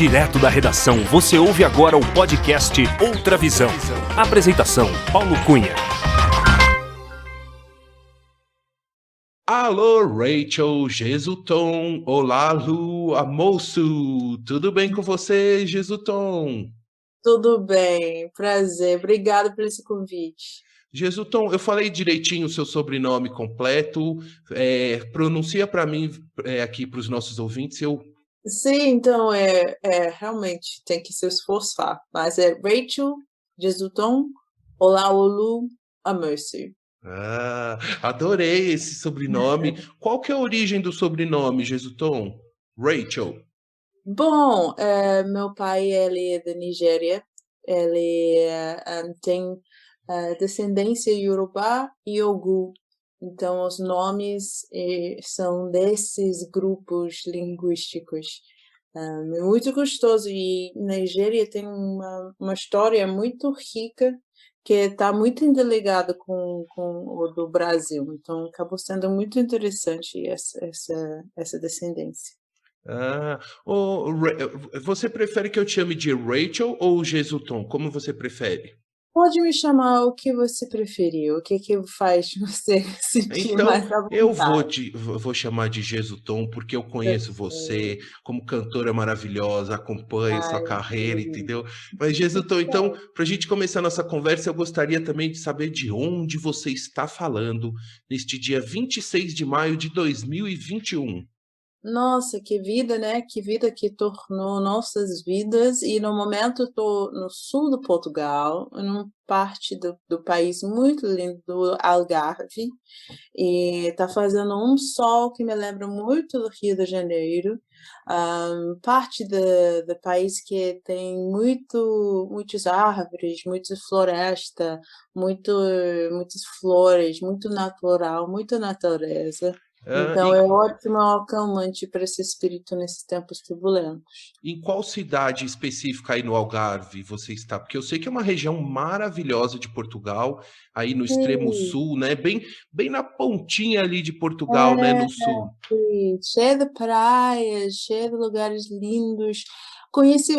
Direto da redação, você ouve agora o podcast Outra Visão. Apresentação, Paulo Cunha. Alô, Rachel, Jesuton, olá, Lu, Amoço, tudo bem com você, Jesuton? Tudo bem, prazer, obrigado por esse convite. Jesuton, eu falei direitinho o seu sobrenome completo, pronuncia para mim aqui para os nossos ouvintes, Sim, então realmente tem que se esforçar, mas é Rachel Jesuton Olaolu Amoço. Adorei esse sobrenome. Qual que é a origem do sobrenome, Jesuton? Rachel. Bom, meu pai ele é da Nigéria, ele tem descendência iorubá e ogum, então os nomes são desses grupos linguísticos. É muito gostoso e Nigéria tem uma história muito rica que está muito interligada com o do Brasil, então acabou sendo muito interessante essa descendência. Você prefere que eu te chame de Rachel ou Jesuton? Como você prefere? Pode me chamar o que você preferir, o que faz você sentir Então, mais à eu vontade. vou chamar de Jesuton porque eu conheço você como cantora maravilhosa, acompanho sua Ai, carreira, querido. entendeu? Mas, Jesuton, então, para a gente começar a nossa conversa, eu gostaria também de saber de onde você está falando neste dia 26 de maio de 2021. Nossa, que vida, né? Que vida que tornou nossas vidas. E no momento estou no sul do Portugal, numa parte do país muito lindo, do Algarve, e está fazendo um sol que me lembra muito do Rio de Janeiro. Parte do país que tem muitas árvores, muita floresta, muitas flores, muito natural, muita natureza. Ah, Então e é ótimo, acalmante para esse espírito nesses tempos turbulentos. em qual cidade específica aí no Algarve você está? Porque eu sei que é uma região maravilhosa de Portugal, aí no extremo Sim, sul, né? Bem na pontinha ali de Portugal, né? No sul. sim, cheia de praias, cheia de lugares lindos. Conheci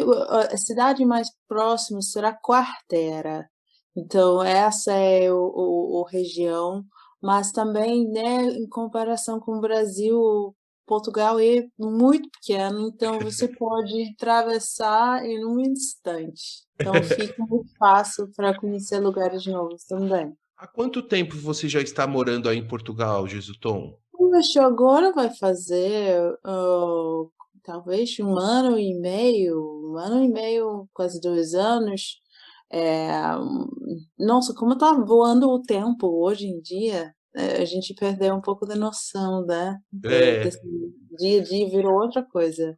a cidade mais próxima será Quartera. Então essa é o região, mas também, né, em comparação com o Brasil, Portugal é muito pequeno, então você pode atravessar em um instante. Então fica muito fácil para conhecer lugares novos também. Há quanto tempo você já está morando aí em Portugal, Jesuton? Poxa, agora vai fazer, talvez um ano e meio, quase 2 anos. Nossa, como tá voando o tempo hoje em dia, a gente perdeu um pouco da noção, né, desse É. dia a dia virou outra coisa.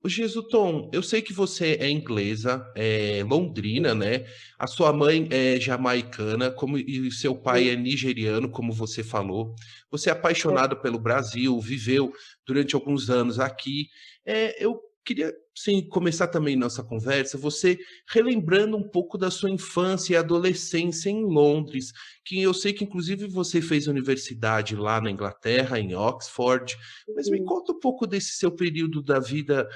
O Jesuton, eu sei que você é inglesa, é londrina, né? A sua mãe é jamaicana, e o seu pai é nigeriano, como você falou. Você é apaixonado pelo Brasil, viveu durante alguns anos aqui. Eu queria, sim, começar também nossa conversa, você relembrando um pouco da sua infância e adolescência em Londres, que eu sei que inclusive você fez universidade lá na Inglaterra, em Oxford. Mas me conta um pouco desse seu período da vida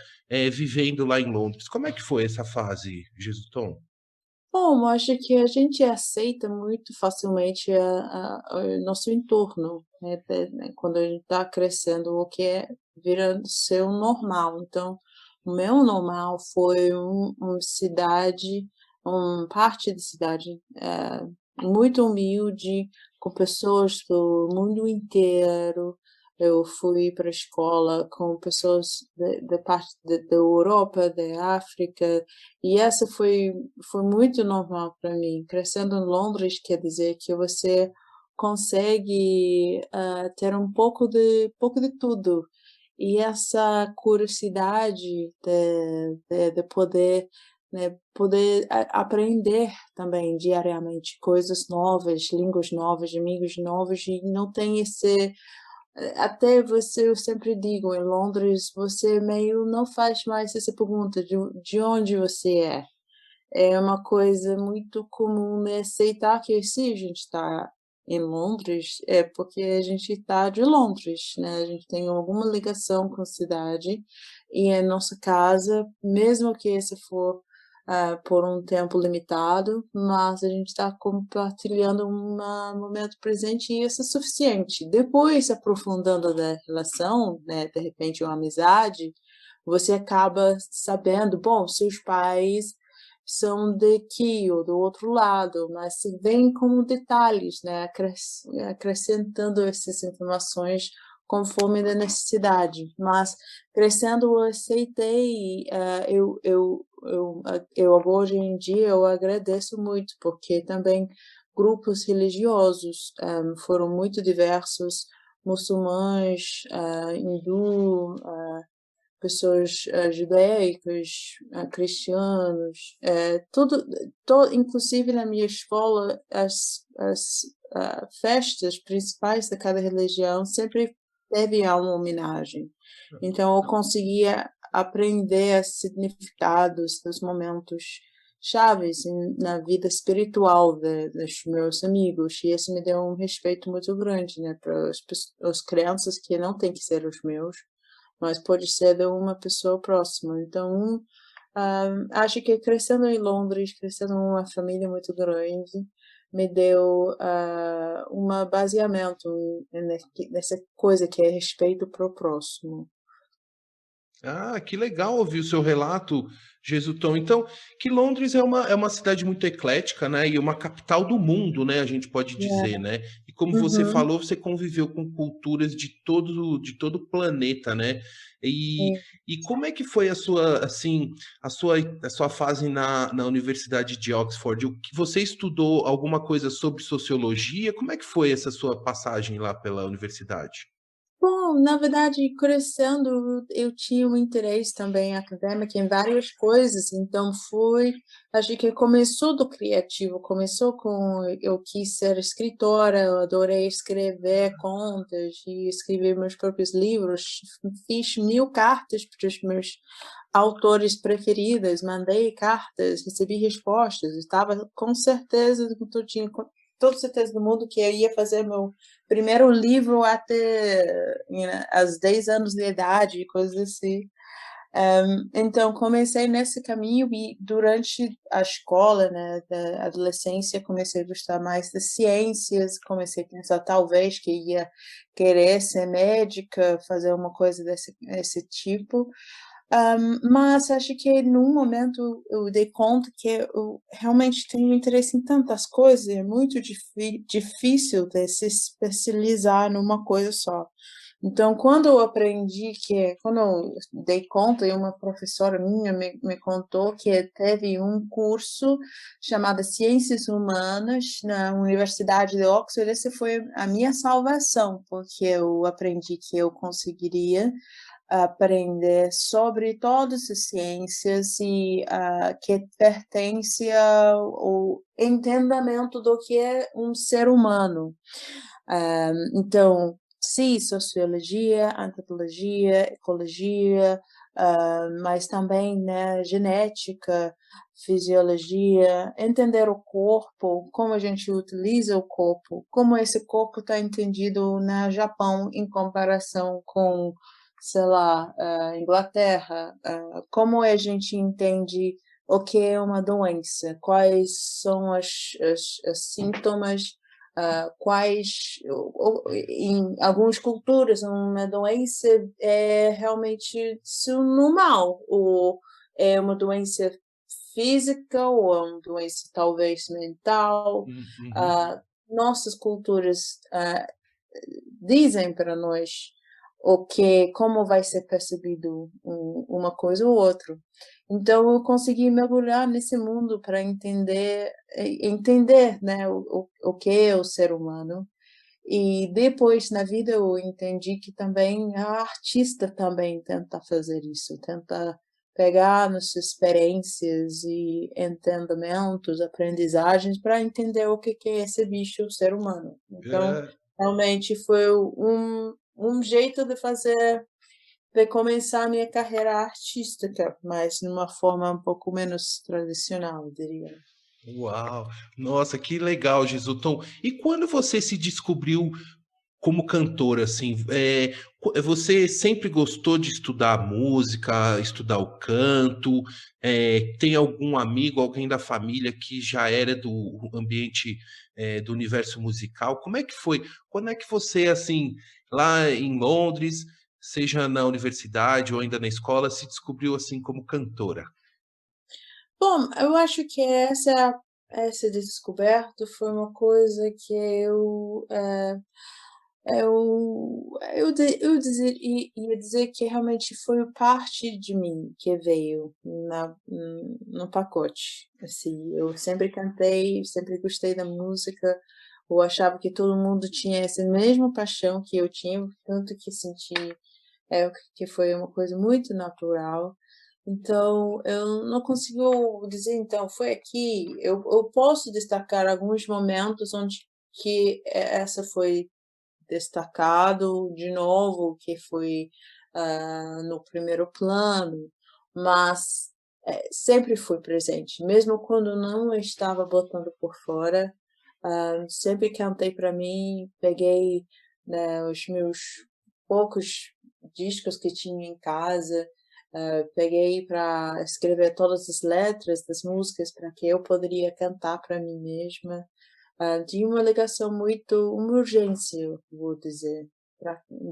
vivendo lá em Londres. Como é que foi essa fase, Jesuton? Bom, eu acho que a gente aceita muito facilmente o nosso entorno, né, quando a gente está crescendo, o que vira seu normal. Então, o meu normal foi uma cidade, parte de cidade muito humilde, com pessoas do mundo inteiro. Eu fui para a escola com pessoas da parte da Europa, da África, e essa foi muito normal para mim. Crescendo em Londres quer dizer que você consegue, ter um pouco de tudo. E essa curiosidade de poder, né, poder aprender também diariamente coisas novas, línguas novas, amigos novos, e não tem esse até você, eu sempre digo, em Londres, você meio não faz mais essa pergunta de onde você é. É uma coisa muito comum, né, aceitar que sim, a gente está em Londres é porque a gente está de Londres, né, a gente tem alguma ligação com a cidade, e a nossa casa, mesmo que esse for, por um tempo limitado, mas a gente está compartilhando um momento presente e isso é suficiente. Depois, aprofundando da relação, né, de repente uma amizade, você acaba sabendo, bom, seus pais são daqui ou do outro lado, mas se vem como detalhes, né, acrescentando essas informações conforme a necessidade. Mas crescendo eu aceitei, eu hoje em dia eu agradeço muito, porque também grupos religiosos foram muito diversos, muçulmanos, hindu, pessoas judaicas, cristianos, tudo, inclusive na minha escola, as festas principais de cada religião sempre teve uma homenagem. Então, eu conseguia aprender os significados dos momentos chaves na vida espiritual dos meus amigos, e isso me deu um respeito muito grande, né, para as crianças que não têm que ser os meus, mas pode ser de uma pessoa próxima. Então, acho que crescendo em Londres, crescendo em uma família muito grande, me deu um baseamento nessa coisa que é respeito para o próximo. Ah, que legal ouvir o seu relato, Jesutom. Então, que Londres é uma cidade muito eclética, né? E uma capital do mundo, né? A gente pode dizer, né? E como você Uhum, falou, você conviveu com culturas de todo o planeta, né? E, sim. e como é que foi a sua, assim, a sua fase na Universidade de Oxford? O que você estudou alguma coisa sobre sociologia? Como é que foi essa sua passagem lá pela universidade? Bom, na verdade, crescendo, eu tinha um interesse também acadêmico em várias coisas, então acho que começou do criativo, começou com, eu quis ser escritora, eu adorei escrever contas e escrever meus próprios livros, fiz 1000 cartas para os meus autores preferidos, mandei cartas, recebi respostas, estava com certeza, eu tinha toda certeza do mundo que eu ia fazer meu primeiro livro até aos 10 anos de idade, coisas assim. Então, comecei nesse caminho e durante a escola, né, da adolescência, comecei a gostar mais das ciências, comecei a pensar talvez que ia querer ser médica, fazer uma coisa desse tipo. Mas acho que num momento eu dei conta que eu realmente tenho interesse em tantas coisas, é muito difícil de se especializar numa coisa só. Então, quando eu dei conta, e uma professora minha me contou que teve um curso chamado Ciências Humanas na Universidade de Oxford, essa foi a minha salvação, porque eu aprendi que eu conseguiria aprender sobre todas as ciências e que pertence ao entendimento do que é um ser humano. Então, sim, sociologia, antropologia, ecologia, mas também, né, genética, fisiologia, entender o corpo, como a gente utiliza o corpo, como esse corpo está entendido no Japão em comparação com, sei lá, Inglaterra, como a gente entende o que é uma doença, quais são os sintomas, quais, em algumas culturas, uma doença é realmente normal, ou é uma doença física, ou é uma doença talvez mental. Uhum. Nossas culturas dizem para nós como vai ser percebido uma coisa ou outra. Então eu consegui mergulhar nesse mundo para entender, né, o que é o ser humano. E depois na vida eu entendi que também a artista também tenta fazer isso, tenta pegar nas suas experiências e entendimentos, aprendizagens para entender o que é esse bicho, o ser humano. Então, É, realmente foi um jeito de começar a minha carreira artística, mas numa forma um pouco menos tradicional, eu diria. Uau! Nossa, que legal, Jesuton. E quando você se descobriu como cantora, assim, você sempre gostou de estudar música, estudar o canto? Tem algum amigo, alguém da família que já era do ambiente, do universo musical? Como é que foi? Quando é que você, assim, lá em Londres, seja na universidade ou ainda na escola, se descobriu assim como cantora? Bom, eu acho que essa descoberta foi uma coisa que ia dizer que realmente foi parte de mim que veio no pacote. Assim, eu sempre cantei, sempre gostei da música, eu achava que todo mundo tinha essa mesma paixão que eu tinha, tanto que senti que foi uma coisa muito natural. Então, eu não consigo dizer, então, foi aqui. Eu posso destacar alguns momentos onde que essa foi destacado de novo, que foi no primeiro plano, mas sempre fui presente, mesmo quando não estava botando por fora, sempre cantei para mim, peguei, né, os meus poucos discos que tinha em casa, peguei para escrever todas as letras das músicas para que eu poderia cantar para mim mesma. Tinha uma ligação muito uma urgência, eu vou dizer,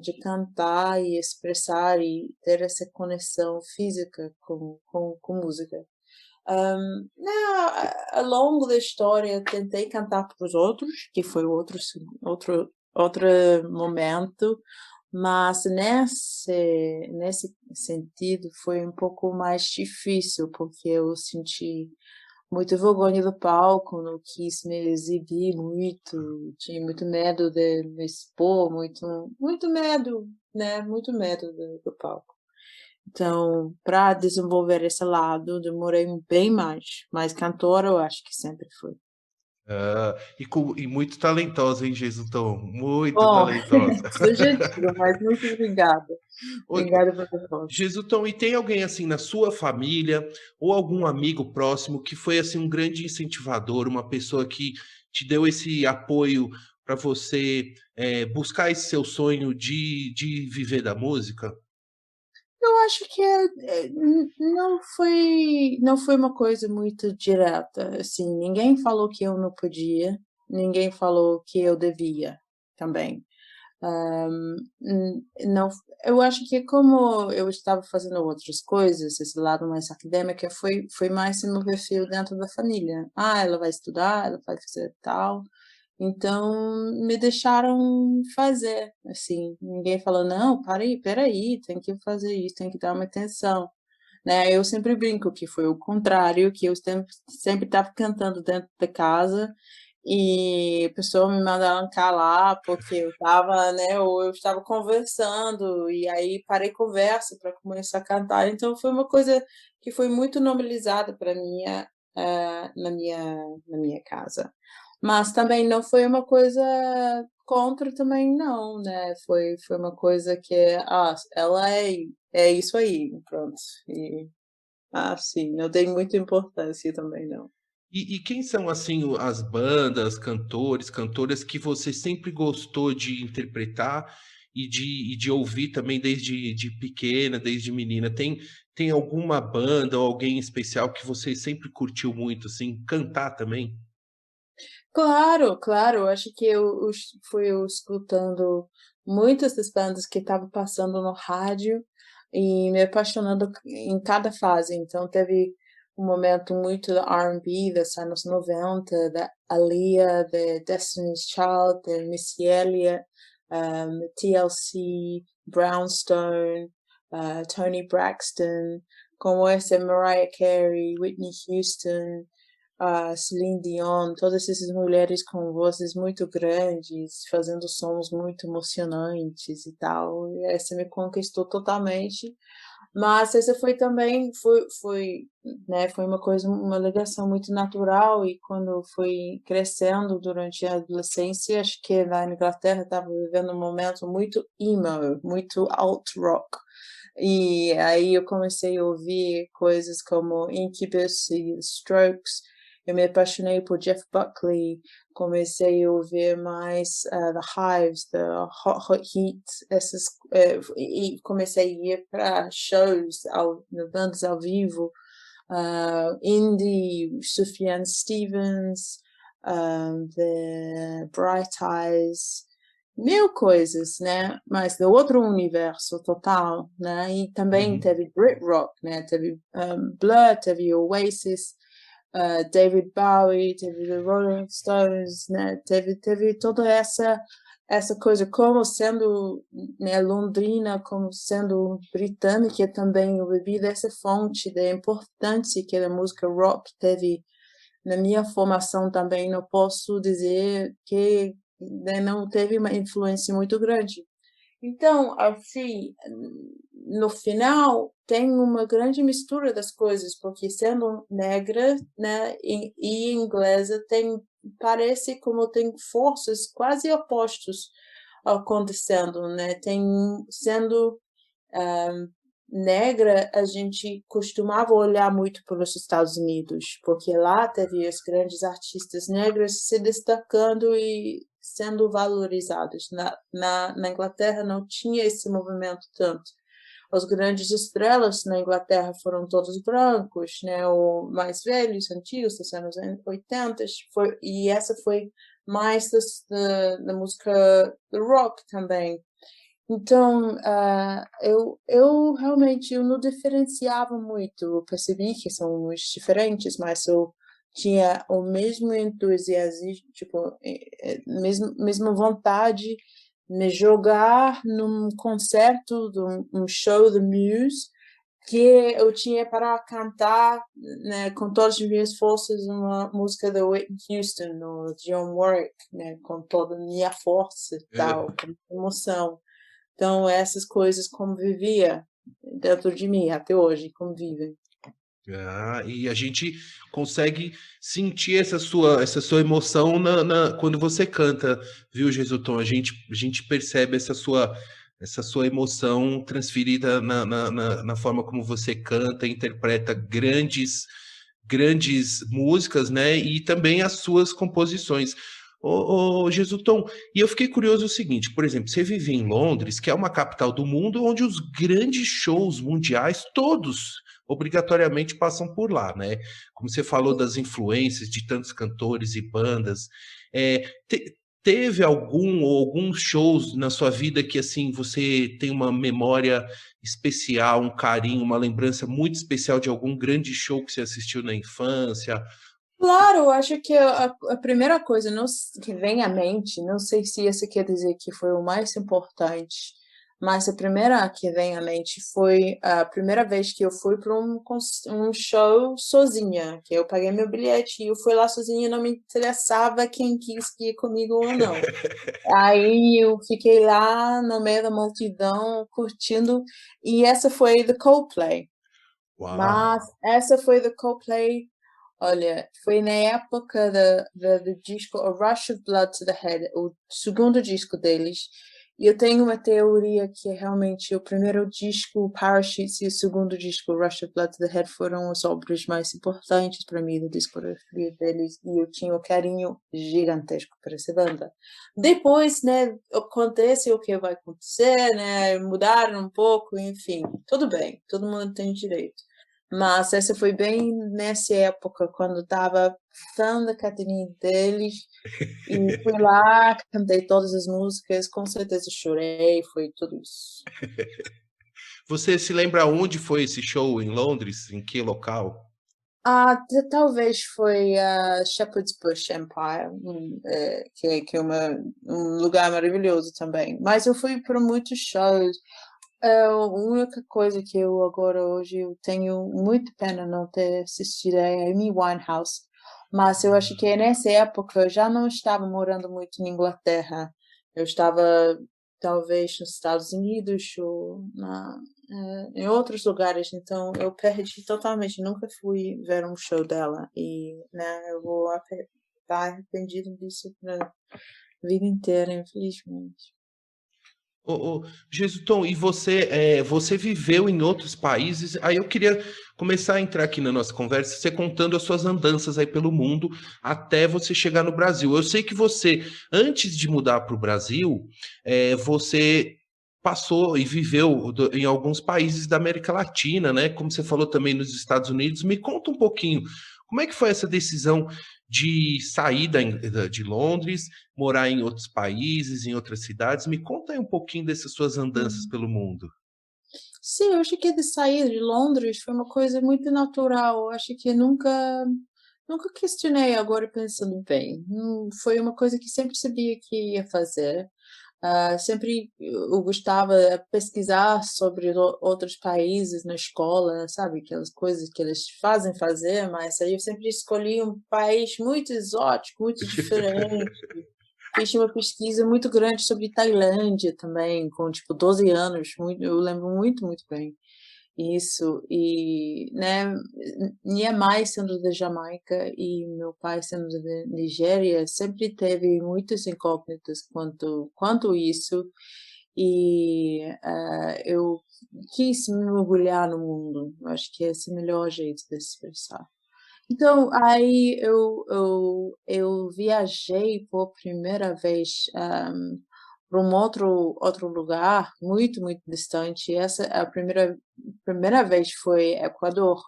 de cantar e expressar e ter essa conexão física com música. Né, ao longo da história tentei cantar para os outros, que foi outro momento, mas nesse sentido foi um pouco mais difícil, porque eu senti muita vergonha do palco, não quis me exibir muito, tinha muito medo de me expor, muito medo, né, muito medo do palco. Então, para desenvolver esse lado, demorei bem mais, mas cantora eu acho que sempre fui. E muito talentosa, hein, Jesuton? Muito Bom, talentosa. sugestivo, mas muito obrigada. Oi, Obrigada pela resposta. Jesuton, e tem alguém assim na sua família ou algum amigo próximo que foi assim um grande incentivador, uma pessoa que te deu esse apoio para você buscar esse seu sonho de viver da música? Eu acho que não foi uma coisa muito direta, assim, ninguém falou que eu não podia, ninguém falou que eu devia também. Hã, não eu acho que como eu estava fazendo outras coisas, esse lado mais acadêmica foi mais se meu perfil dentro da família. "Ah, ela vai estudar, ela vai fazer tal", então me deixaram fazer, assim, ninguém falou: "Não, para aí, espera aí, tem que fazer isso, tem que dar uma atenção", né. Eu sempre brinco que foi o contrário, que eu sempre estava cantando dentro da casa e a pessoa me mandaram calar, porque eu estava, né, ou eu estava conversando, e aí parei conversa para começar a cantar, então foi uma coisa que foi muito normalizada para mim, na minha casa. Mas também não foi uma coisa contra também não, né, foi uma coisa que, ela é isso aí, pronto. Sim, não dei muita importância também não. E quem são assim as bandas, cantores, cantoras que você sempre gostou de interpretar e de ouvir também desde de pequena, desde menina? Tem alguma banda ou alguém especial que você sempre curtiu muito, assim, cantar também? Claro, claro, eu acho que eu escutando muitas das bandas que estavam passando no rádio e me apaixonando em cada fase, então teve um momento muito R&B dos anos 90, da Aaliyah, da Destiny's Child, da Missy Elliott, TLC, Brownstone, Toni Braxton, como essa Mariah Carey, Whitney Houston, a Celine Dion, todas essas mulheres com vozes muito grandes, fazendo sons muito emocionantes e tal. E essa me conquistou totalmente. Mas essa foi também né, foi uma coisa, uma ligação muito natural e quando fui crescendo durante a adolescência, acho que na Inglaterra estava vivendo um momento muito emo, muito alt rock. E aí eu comecei a ouvir coisas como Incubus e Strokes, eu me apaixonei por Jeff Buckley, comecei a ouvir mais The Hives, The Hot Heat, e comecei a ir para shows, bandas ao vivo, indie, Sufjan Stevens, The Bright Eyes, mil coisas, né? Mas do outro universo total, né? E também teve Brit Rock, né? Teve Blur, teve Oasis, David Bowie, teve The Rolling Stones, né? Teve toda essa coisa, como sendo, né, londrina, como sendo britânica também, eu bebi dessa fonte da importância que a música rock teve na minha formação também. Não posso dizer que, né, não teve uma influência muito grande. Então, assim, no final, tem uma grande mistura das coisas, porque sendo negra, né, e inglesa, parece como tem forças quase opostas acontecendo, né? Sendo negra, a gente costumava olhar muito para os Estados Unidos, porque lá teve os grandes artistas negros se destacando e sendo valorizados. Na Inglaterra não tinha esse movimento tanto. Os grandes estrelas na Inglaterra foram todos brancos, né, ou mais velhos, antigos, dos anos 80, e essa foi mais da música do rock também. Então, eu realmente eu não diferenciava muito. Eu percebi que são diferentes, mas eu tinha o mesmo entusiasmo, tipo, mesma vontade de me jogar num concerto, um show do Muse, que eu tinha para cantar, né, com todas as minhas forças uma música da Whitney Houston, ou John Warwick, né, com toda a minha força e tal, com emoção. Então, essas coisas convivia dentro de mim até hoje, convivem. E a gente consegue sentir essa sua emoção quando você canta, viu, Jesutom? A gente percebe essa sua emoção transferida na forma como você canta, interpreta grandes músicas, né? E também as suas composições. Ô, Jesutom, e eu fiquei curioso o seguinte, por exemplo, você vive em Londres, que é uma capital do mundo, onde os grandes shows mundiais, todos obrigatoriamente passam por lá, né? Como você falou das influências de tantos cantores e bandas, teve alguns shows na sua vida que assim você tem uma memória especial, um carinho, uma lembrança muito especial de algum grande show que você assistiu na infância? Claro, eu acho que a primeira coisa que vem à mente, não sei se isso quer dizer que foi o mais importante, mas a primeira que vem à mente foi a primeira vez que eu fui para um show sozinha, que eu paguei meu bilhete e eu fui lá sozinha, não me interessava quem quis ir comigo ou não. Aí eu fiquei lá no meio da multidão curtindo, e essa foi The Coldplay. Mas Uau! essa foi The Coldplay. Olha, foi na época do disco A Rush of Blood to the Head, o segundo disco deles. E eu tenho uma teoria que é realmente o primeiro disco, o Parachutes, e o segundo disco, o Rush of Blood to the Head, foram as obras mais importantes para mim da discografia deles. E eu tinha um carinho gigantesco por essa banda. Depois, né, acontece o que vai acontecer, né, mudaram um pouco, enfim, tudo bem, todo mundo tem direito. Mas essa foi bem nessa época, quando estava fã da Catarina deles, e fui lá, cantei todas as músicas, com certeza chorei, foi tudo isso. Você se lembra onde foi esse show em Londres? Em que local? Talvez foi a Shepherd's Bush Empire, que é um lugar maravilhoso também. Mas eu fui para muitos shows. A única coisa que eu agora hoje eu tenho muita pena não ter assistido é a Amy Winehouse, mas eu acho que nessa época eu já não estava morando muito na Inglaterra, eu estava talvez nos Estados Unidos ou em outros lugares, então eu perdi totalmente, nunca fui ver um show dela e, né, eu vou estar arrependido disso para a vida inteira, infelizmente. Ô, Jesuton, e você viveu em outros países? Aí eu queria começar a entrar aqui na nossa conversa, você contando as suas andanças aí pelo mundo até você chegar no Brasil. Eu sei que você, antes de mudar para o Brasil, você passou e viveu em alguns países da América Latina, né? Como você falou também nos Estados Unidos. Me conta um pouquinho, como é que foi essa decisão de sair de Londres, morar em outros países, em outras cidades? Me conta aí um pouquinho dessas suas andanças Hum. pelo mundo. Sim, eu acho que de sair de Londres foi uma coisa muito natural. Eu acho que nunca questionei agora pensando bem. Foi uma coisa que sempre sabia que ia fazer. Sempre eu gostava de pesquisar sobre outros países na escola, sabe? Aquelas coisas que eles fazem fazer, mas aí eu sempre escolhi um país muito exótico, muito diferente. Fiz uma pesquisa muito grande sobre Tailândia também, com tipo 12 anos, eu lembro muito bem isso. E, né, minha mãe sendo da Jamaica e meu pai sendo da Nigéria, sempre teve muitas incógnitas quanto isso. E eu quis me mergulhar no mundo. Eu acho que esse é o melhor jeito de se expressar. Então, aí eu viajei por primeira vez para um outro lugar muito distante. Essa a primeira vez foi Equador,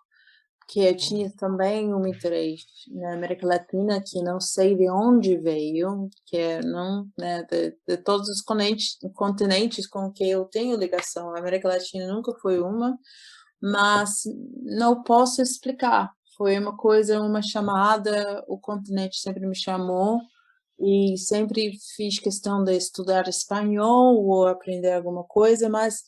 que eu tinha também um interesse na América Latina, que não sei de onde veio, que é não, né, de todos os continentes com que eu tenho ligação. A América Latina nunca foi uma, mas não posso explicar. Foi uma coisa, uma chamada, o continente sempre me chamou e sempre fiz questão de estudar espanhol ou aprender alguma coisa, mas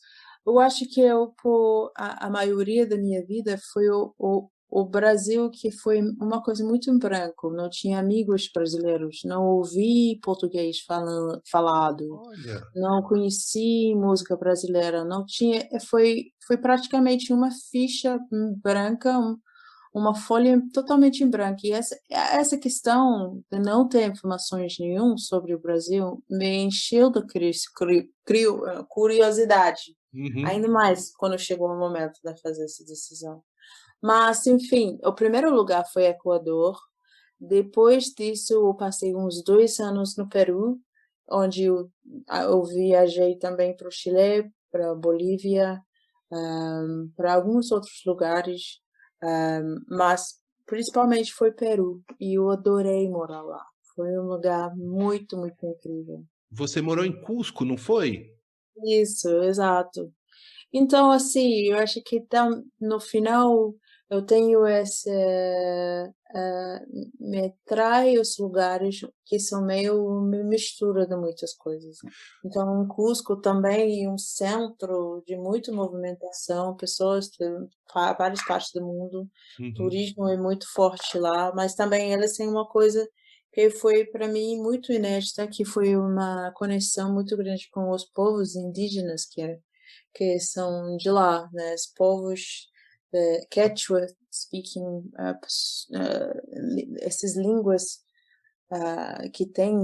eu acho que por a maioria da minha vida foi o Brasil, que foi uma coisa muito em branco. Não tinha amigos brasileiros, não ouvi português falado, Olha, não conheci música brasileira, não tinha, foi praticamente uma ficha branca, uma folha totalmente em branco. E essa questão de não ter informações nenhum sobre o Brasil me encheu de curiosidade, uhum. ainda mais quando chegou o momento de fazer essa decisão. Mas, enfim, o primeiro lugar foi Equador. Depois disso, eu passei uns 2 anos no Peru, onde eu viajei também para o Chile, para a Bolívia, para alguns outros lugares, mas principalmente foi Peru, e eu adorei morar lá. Foi um lugar muito incrível. Você morou em Cusco, não foi? Isso, exato. Então, assim, eu acho que no final eu tenho me atrai os lugares que são meio uma mistura de muitas coisas. Então, Cusco também é um centro de muita movimentação, pessoas de várias partes do mundo, Uhum. turismo é muito forte lá, mas também eles têm uma coisa que foi para mim muito inédita, que foi uma conexão muito grande com os povos indígenas, que são de lá, né? Os povos Quechua speaking, essas línguas que têm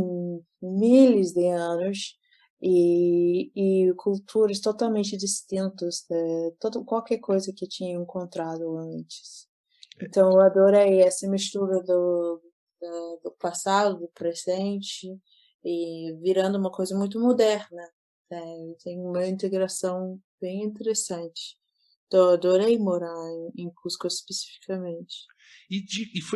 milhares de anos e culturas totalmente distintas de qualquer coisa que tinha encontrado antes. Então, eu adorei essa mistura do passado, do presente, e virando uma coisa muito moderna, né? Tem uma integração bem interessante. Então, eu adorei morar em Cusco especificamente.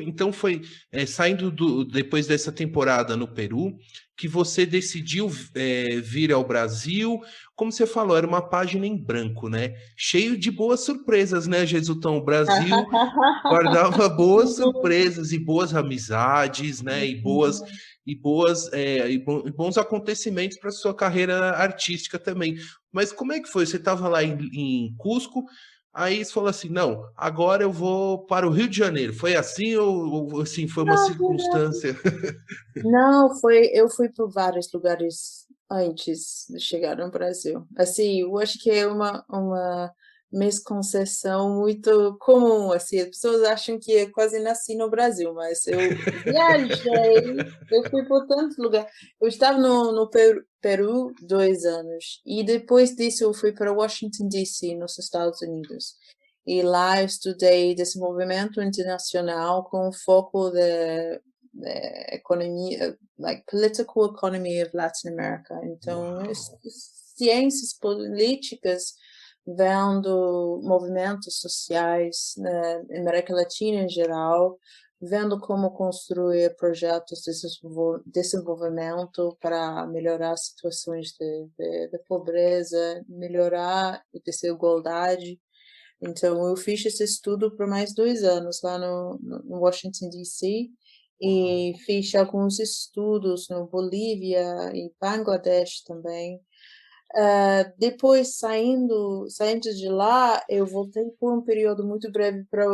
Então foi saindo depois dessa temporada no Peru que você decidiu vir ao Brasil. Como você falou, era uma página em branco, né? Cheio de boas surpresas, né, Jesuntão? O Brasil guardava boas surpresas e boas amizades, né? E bons acontecimentos para sua carreira artística também. Mas como é que foi? Você estava lá em Cusco, aí você falou assim, não, agora eu vou para o Rio de Janeiro. Foi assim ou assim foi uma Não, circunstância? não, eu fui por vários lugares antes de chegar no Brasil. Assim, eu acho que é uma misconcepção muito comum, assim, as pessoas acham que eu quase nasci no Brasil, mas eu viajei, eu fui por tantos lugares. Eu estava no Peru, Peru 2 anos. E depois disso eu fui para Washington, D.C., nos Estados Unidos. E lá eu estudei desenvolvimento internacional com foco de economia, like political economy of Latin America. Então, ciências políticas vendo movimentos sociais na América Latina em geral, vendo como construir projetos de desenvolvimento para melhorar situações de pobreza, melhorar a desigualdade. Então, eu fiz esse estudo por mais 2 anos lá no Washington, D.C., e fiz alguns estudos no Bolívia e Bangladesh também. Depois, saindo de lá, eu voltei por um período muito breve para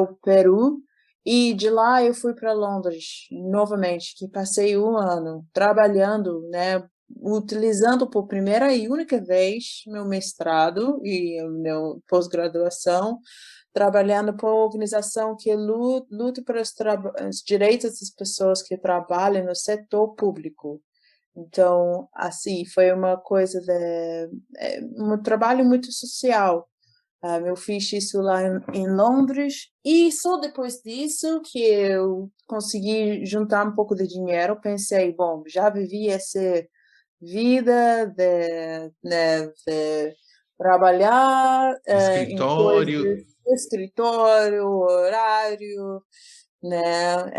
o Peru, e de lá eu fui para Londres novamente, que passei 1 ano trabalhando, né, utilizando por primeira e única vez meu mestrado e meu pós-graduação, trabalhando para uma organização que luta por os direitos das pessoas que trabalham no setor público. Então, assim, foi uma coisa um trabalho muito social. Eu fiz isso lá em Londres, e só depois disso que eu consegui juntar um pouco de dinheiro. Pensei, bom, já vivi essa vida de trabalhar em coisas, Escritório. escritório, horário, né,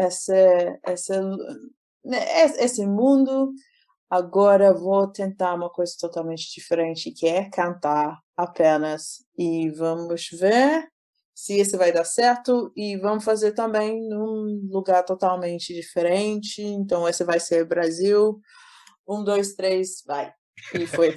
esse mundo. Agora vou tentar uma coisa totalmente diferente, que é cantar apenas. E vamos ver se isso vai dar certo. E vamos fazer também num lugar totalmente diferente. Então, esse vai ser Brasil. 1, 2, 3, vai. E foi.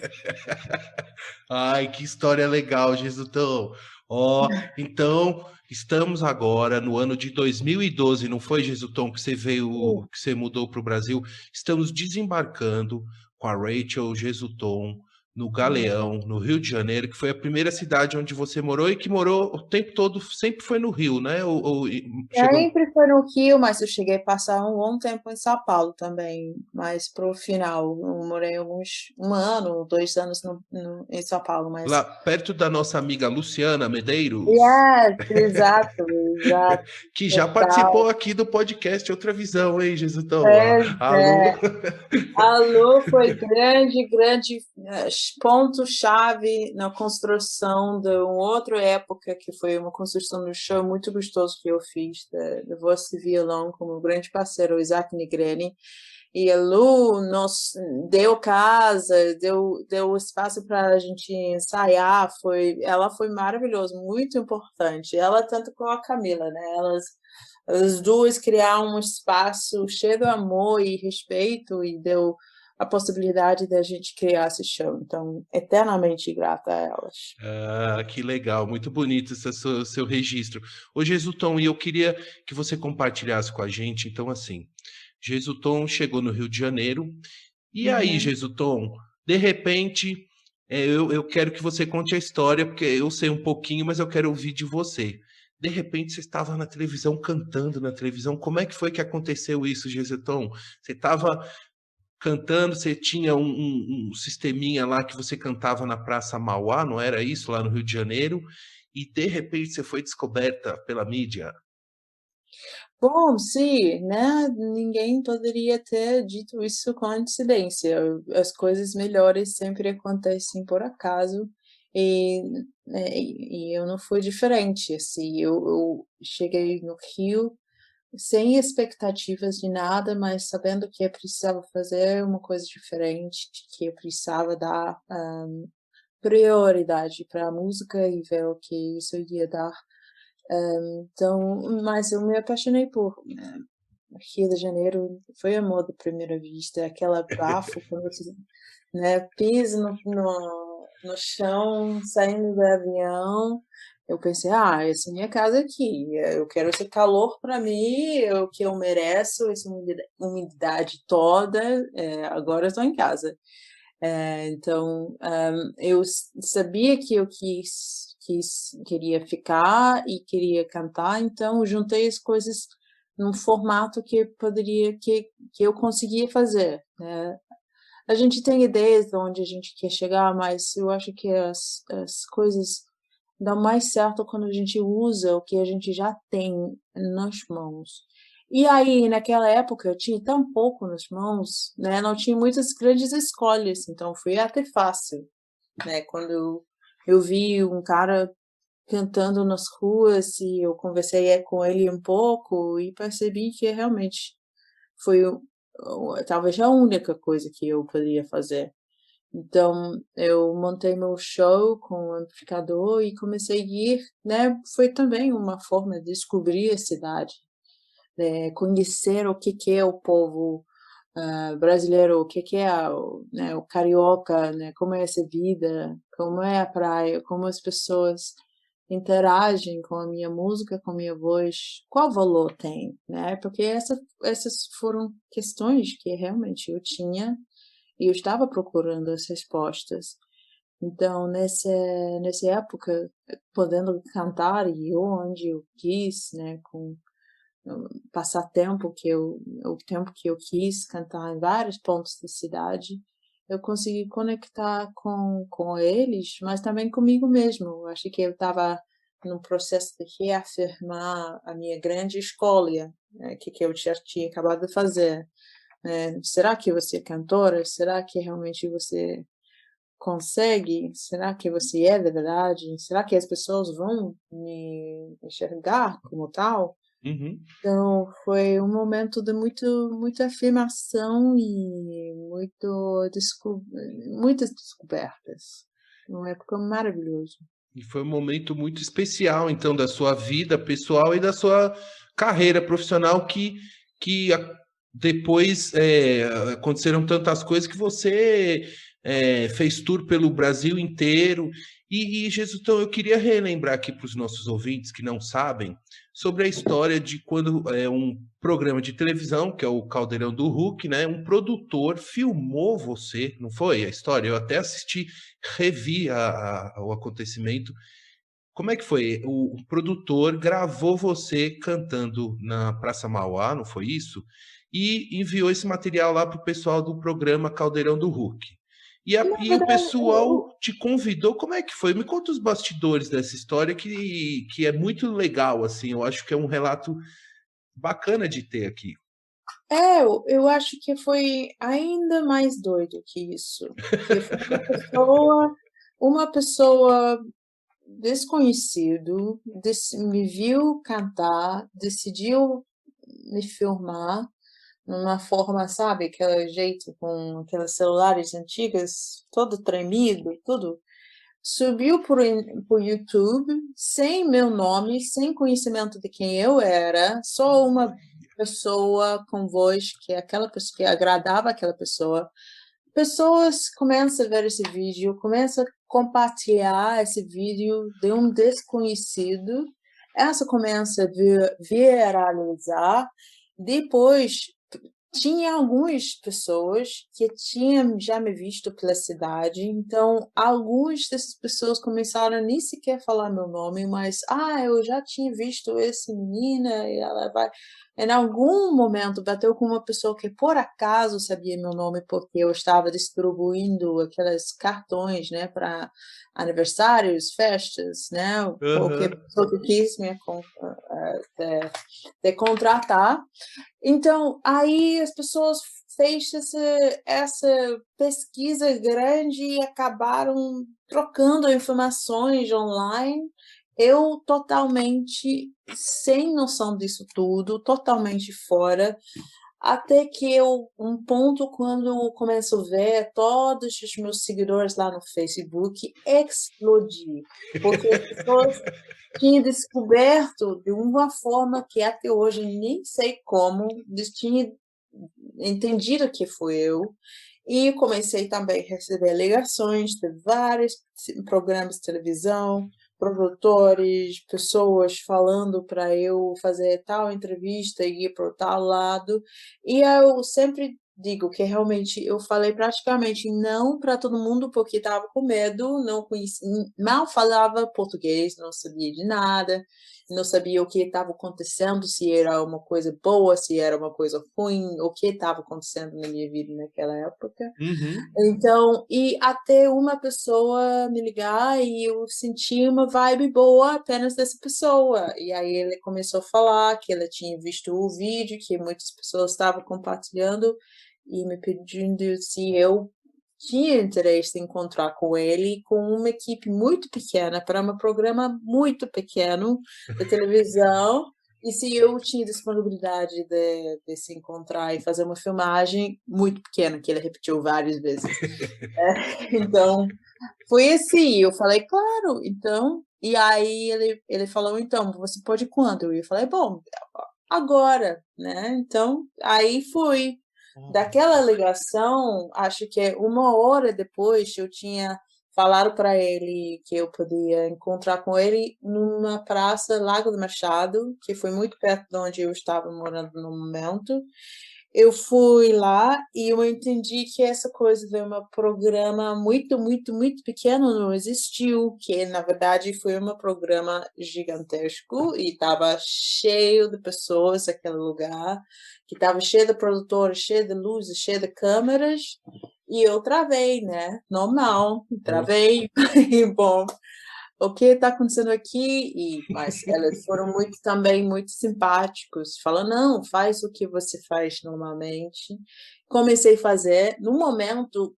Ai, que história legal, Jesutão. Ó, então estamos agora no ano de 2012, não foi, Jesutão, que você veio, que você mudou para o Brasil? Estamos desembarcando com a Rachel Jesuton no Galeão, no Rio de Janeiro, que foi a primeira cidade onde você morou e que morou o tempo todo, sempre foi no Rio, né? Ou chegou. Sempre foi no Rio, mas eu cheguei a passar um bom tempo em São Paulo também, mas pro final. Eu morei 1 ano, 2 anos em São Paulo, mas... Lá perto da nossa amiga Luciana Medeiros, Yes, exato, exato, que já total. participou aqui do podcast Outra Visão, hein, Jesutão? Pois Alô? é. A Lu foi grande ponto-chave na construção de uma outra época, que foi uma construção do show muito gostoso que eu fiz, de voz e violão, como um grande parceiro, o Isaac Negreni. E a Lu nos deu casa, deu espaço para a gente ensaiar. Ela foi maravilhosa, muito importante. Ela tanto com a Camila, né? As duas criaram um espaço cheio de amor e respeito, e deu a possibilidade da gente criar esse show. Então, eternamente grata a elas. Ah, que legal, muito bonito esse seu registro. Ô, Jesutom, e eu queria que você compartilhasse com a gente, então, assim, Jesutom chegou no Rio de Janeiro, e aí, Uhum. Jesutom, de repente, eu quero que você conte a história, porque eu sei um pouquinho, mas eu quero ouvir de você. De repente, você estava na televisão, cantando na televisão, como é que foi que aconteceu isso, Jesutom? Você estava cantando, você tinha um sisteminha lá que você cantava na Praça Mauá, não era isso? Lá no Rio de Janeiro, e de repente você foi descoberta pela mídia. Bom, sim, né? Ninguém poderia ter dito isso com antecedência. As coisas melhores sempre acontecem por acaso, e, e eu não fui diferente. Assim, eu cheguei no Rio sem expectativas de nada, mas sabendo que eu precisava fazer uma coisa diferente, que eu precisava dar prioridade para a música e ver o que isso ia dar. Então, mas eu me apaixonei por Rio de Janeiro. Foi amor de primeira vista, aquela bafo quando você, né, pisa no chão, saindo do avião. Eu pensei, essa é minha casa aqui, eu quero esse calor para mim, é o que eu mereço, essa umidade toda, agora eu estou em casa. Então, eu sabia que eu queria ficar e queria cantar, então juntei as coisas num formato que eu conseguia fazer, né. A gente tem ideias de onde a gente quer chegar, mas eu acho que as coisas dão mais certo quando a gente usa o que a gente já tem nas mãos. E aí, naquela época, eu tinha tão pouco nas mãos, né, não tinha muitas grandes escolhas, então foi até fácil, né, quando eu vi um cara cantando nas ruas e eu conversei com ele um pouco e percebi que realmente foi talvez a única coisa que eu poderia fazer. Então, eu montei meu show com o amplificador e comecei a ir, né, foi também uma forma de descobrir a cidade, conhecer o que é o povo, brasileiro, o que é o carioca, né, como é essa vida, como é a praia, como as pessoas interagem com a minha música, com a minha voz, qual valor tem, né, porque essas foram questões que realmente eu tinha e eu estava procurando as respostas. Então, nessa época, podendo cantar e onde eu quis, né, com passar tempo o tempo que eu quis cantar em vários pontos da cidade, eu consegui conectar com eles, mas também comigo mesmo. Eu acho que eu estava num processo de reafirmar a minha grande escolha, né, que eu já tinha acabado de fazer. Será que você é cantora? Será que realmente você consegue? Será que você é de verdade? Será que as pessoas vão me enxergar como tal? Uhum. Então, foi um momento de muita afirmação e muitas descobertas. Uma época maravilhosa. E foi um momento muito especial, então, da sua vida pessoal e da sua carreira profissional depois aconteceram tantas coisas que você fez tour pelo Brasil inteiro. E Jesus, então, eu queria relembrar aqui para os nossos ouvintes que não sabem sobre a história de quando um programa de televisão, que é o Caldeirão do Hulk, né? Um produtor filmou você, não foi a história? Eu até assisti, revi o acontecimento. Como é que foi? O produtor gravou você cantando na Praça Mauá, não foi isso? E enviou esse material lá para o pessoal do programa Caldeirão do Hulk. Na E o verdade, pessoal te convidou, como é que foi? Me conta os bastidores dessa história que é muito legal, assim, eu acho que é um relato bacana de ter aqui. eu acho que foi ainda mais doido que isso, que foi uma pessoa desconhecido me viu cantar, decidiu me filmar numa forma, sabe, aquele jeito com aqueles celulares antigos, todo tremido, tudo. Subiu por YouTube, sem meu nome, sem conhecimento de quem eu era, só uma pessoa com voz que é aquela pessoa que agradava aquela pessoa. Pessoas começam a ver esse vídeo, começam a compartilhar esse vídeo de um desconhecido, essa começa a viralizar, depois tinha algumas pessoas que tinham já me visto pela cidade, então algumas dessas pessoas começaram a nem sequer falar meu nome, mas eu já tinha visto essa menina e ela vai. Em algum momento bateu com uma pessoa que por acaso sabia meu nome, porque eu estava distribuindo aqueles cartões, né, para aniversários, festas, né, qualquer Aham. pessoa que quis me de contratar. Então, aí as pessoas fez essa pesquisa grande e acabaram trocando informações online. Eu totalmente sem noção disso tudo, totalmente fora, até que um ponto quando eu começo a ver todos os meus seguidores lá no Facebook explodir, porque as pessoas tinham descoberto de uma forma que até hoje nem sei como, eles tinham entendido que fui eu, e comecei também a receber ligações de vários programas de televisão, produtores, pessoas falando para eu fazer tal entrevista e ir para tal lado. E eu sempre digo que realmente eu falei praticamente não para todo mundo porque estava com medo, não conhecia, mal falava português, não sabia de nada. não sabia o que estava acontecendo, se era uma coisa boa, se era uma coisa ruim, o que estava acontecendo na minha vida naquela época. Uhum. Então, e até uma pessoa me ligar e eu senti uma vibe boa apenas dessa pessoa. E aí ele começou a falar que ele tinha visto o vídeo, que muitas pessoas estavam compartilhando e me pedindo se eu tinha interesse em encontrar com ele, com uma equipe muito pequena, para um programa muito pequeno de televisão, e se eu tinha disponibilidade de se encontrar e fazer uma filmagem muito pequena, que ele repetiu várias vezes. Então, foi assim, eu falei, claro, então, e aí ele falou, então, você pode quando? E eu falei, bom, agora, né? Então, aí fui. Daquela ligação, acho que 1 hora depois eu tinha falado para ele que eu podia encontrar com ele numa praça Lago do Machado, que foi muito perto de onde eu estava morando no momento. Eu fui lá e eu entendi que essa coisa de um programa muito, muito, muito pequeno não existiu, que na verdade foi um programa gigantesco e estava cheio de pessoas naquele lugar, que estava cheio de produtores, cheio de luzes, cheio de câmeras, e eu travei, né? Normal, travei, e bom, o que está acontecendo aqui? Mas elas foram também muito simpáticos, falando, não, faz o que você faz normalmente. Comecei a fazer, no momento,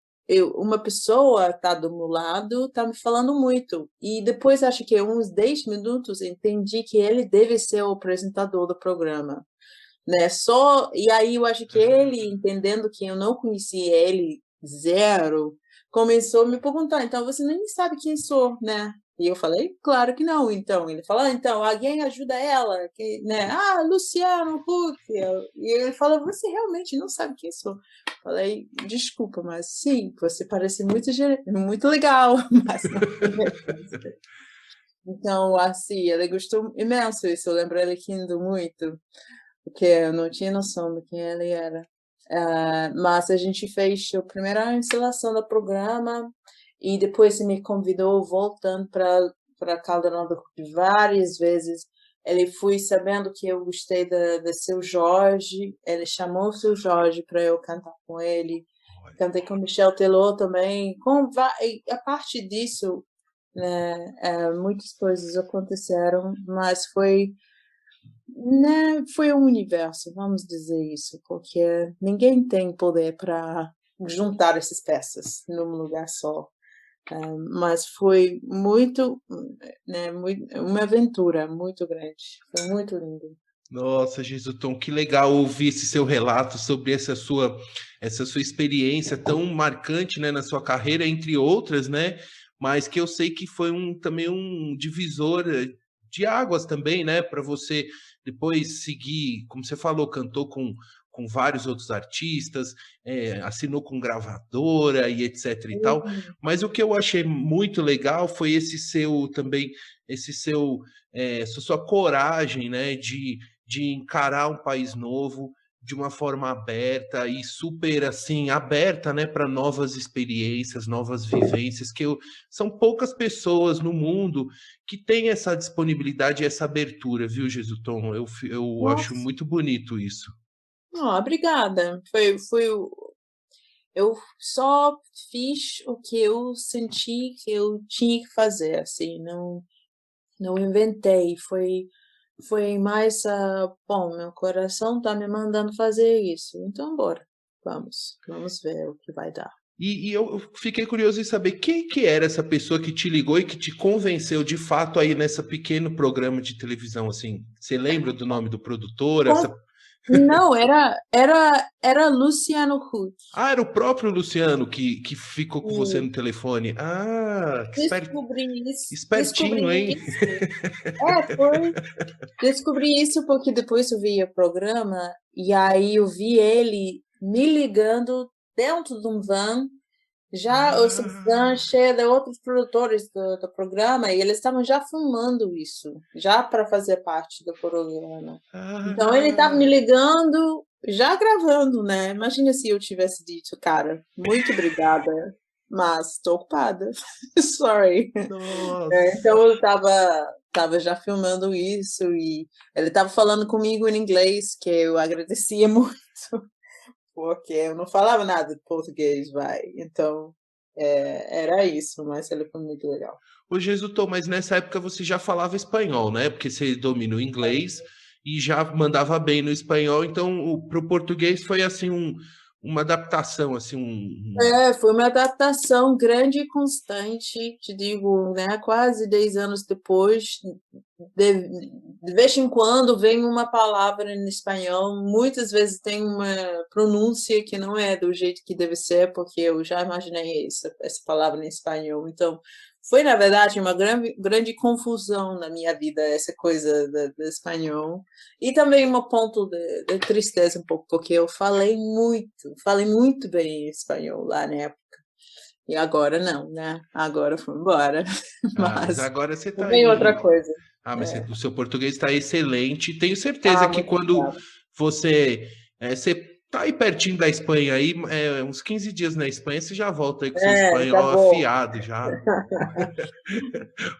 uma pessoa está do meu lado, está me falando muito, e depois, acho que uns 10 minutos, entendi que ele deve ser o apresentador do programa, né? E aí eu acho que ele, entendendo que eu não conhecia ele, zero, começou a me perguntar, então você nem sabe quem sou, né? E eu falei, claro que não. Então, ele falou, então, alguém ajuda ela, né? Ah, Luciano Huck. E ele falou, você realmente não sabe quem sou? Falei, desculpa, mas sim, você parece muito legal, mas não conheço. Então, assim, ele gostou imenso isso, eu lembro ele rindo muito, porque eu não tinha noção de quem ele era. Mas a gente fez a primeira instalação do programa e depois ele me convidou voltando para Caldeirão do Cupe várias vezes. Ele foi sabendo que eu gostei de Seu Jorge, ele chamou o Seu Jorge para eu cantar com ele. Cantei com Michel Teló também. A parte disso, né, muitas coisas aconteceram, mas foi, né, foi um universo, vamos dizer isso, porque ninguém tem poder para juntar essas peças num lugar só. Mas foi muito, né, uma aventura muito grande, foi muito lindo. Nossa, Jesutom, que legal ouvir esse seu relato sobre essa sua experiência tão marcante, né, na sua carreira, entre outras, né? Mas que eu sei que foi também um divisor de águas também, né? Para você depois seguir, como você falou, cantou com vários outros artistas, assinou com gravadora e etc e tal. Mas o que eu achei muito legal foi esse seu também, essa sua coragem, né? De encarar um país novo de uma forma aberta e super assim aberta, né, para novas experiências, novas vivências, são poucas pessoas no mundo que têm essa disponibilidade e essa abertura, viu, Jesutom? Eu acho Nossa, muito bonito isso. obrigada. Eu só fiz o que eu senti que eu tinha que fazer, assim, não inventei, foi mais, bom, meu coração está me mandando fazer isso, então bora, vamos ver o que vai dar. E eu fiquei curioso em saber quem que era essa pessoa que te ligou e que te convenceu de fato aí nesse pequeno programa de televisão, assim. Você lembra do nome do produtor? Não, era Luciano Huck. Ah, era o próprio Luciano que ficou com você no E telefone. Ah, que espertinho, descobri hein? isso. Foi. Descobri isso porque depois eu vi o programa e aí eu vi ele me ligando dentro de um van, já esse van Ah, cheio de outros produtores do programa e eles estavam já filmando isso, já para fazer parte do programa. Então ele estava me ah, ligando, já gravando, né? Imagina se eu tivesse dito, cara, muito obrigada, mas estou ocupada. Sorry. nossa. Então eu estava estava já filmando isso e ele estava falando comigo em inglês, que eu agradecia muito, porque eu não falava nada de português, vai. Então, era isso, mas ele foi muito legal. Ô, Jesutou, mas nessa época você já falava espanhol, né? Porque você domina o inglês e já mandava bem no espanhol, então para o português foi assim uma adaptação, assim, Foi uma adaptação grande e constante, te digo, né? Quase 10 anos depois, de vez em quando vem uma palavra em espanhol, muitas vezes tem uma pronúncia que não é do jeito que deve ser, porque eu já imaginei essa palavra em espanhol. Então, foi, na verdade, uma grande confusão na minha vida, essa coisa do espanhol. E também um ponto de tristeza um pouco, porque eu falei muito bem espanhol lá na época. E agora não, né? Agora foi embora. mas Mas agora você está vem outra aí. coisa. Mas o seu português está excelente. Tenho certeza que Muito quando obrigada. você tá aí pertinho da Espanha aí, uns 15 dias na Espanha, você já volta aí com seu Tá espanhol bom. afiado já.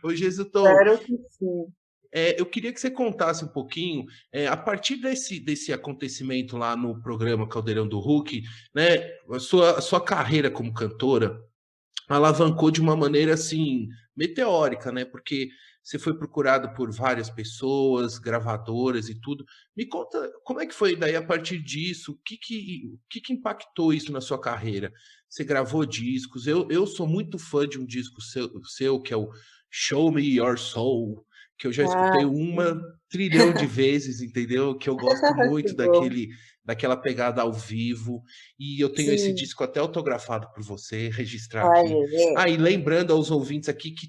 Ô, Jesutou, Espero que sim. eu queria que você contasse um pouquinho, a partir desse acontecimento lá no programa Caldeirão do Hulk, né, a sua carreira como cantora alavancou de uma maneira assim meteórica, né? Porque você foi procurado por várias pessoas, gravadoras e tudo. Me conta como é que foi daí a partir disso? O que impactou isso na sua carreira? Você gravou discos? Eu sou muito fã de um disco seu que é o Show Me Your Soul, que eu já escutei Ah, uma trilhão de vezes, entendeu? Que eu gosto que muito bom. daquela pegada ao vivo. E eu tenho esse Sim. disco até autografado por você, registrar Ai, aqui. é. E lembrando aos ouvintes aqui que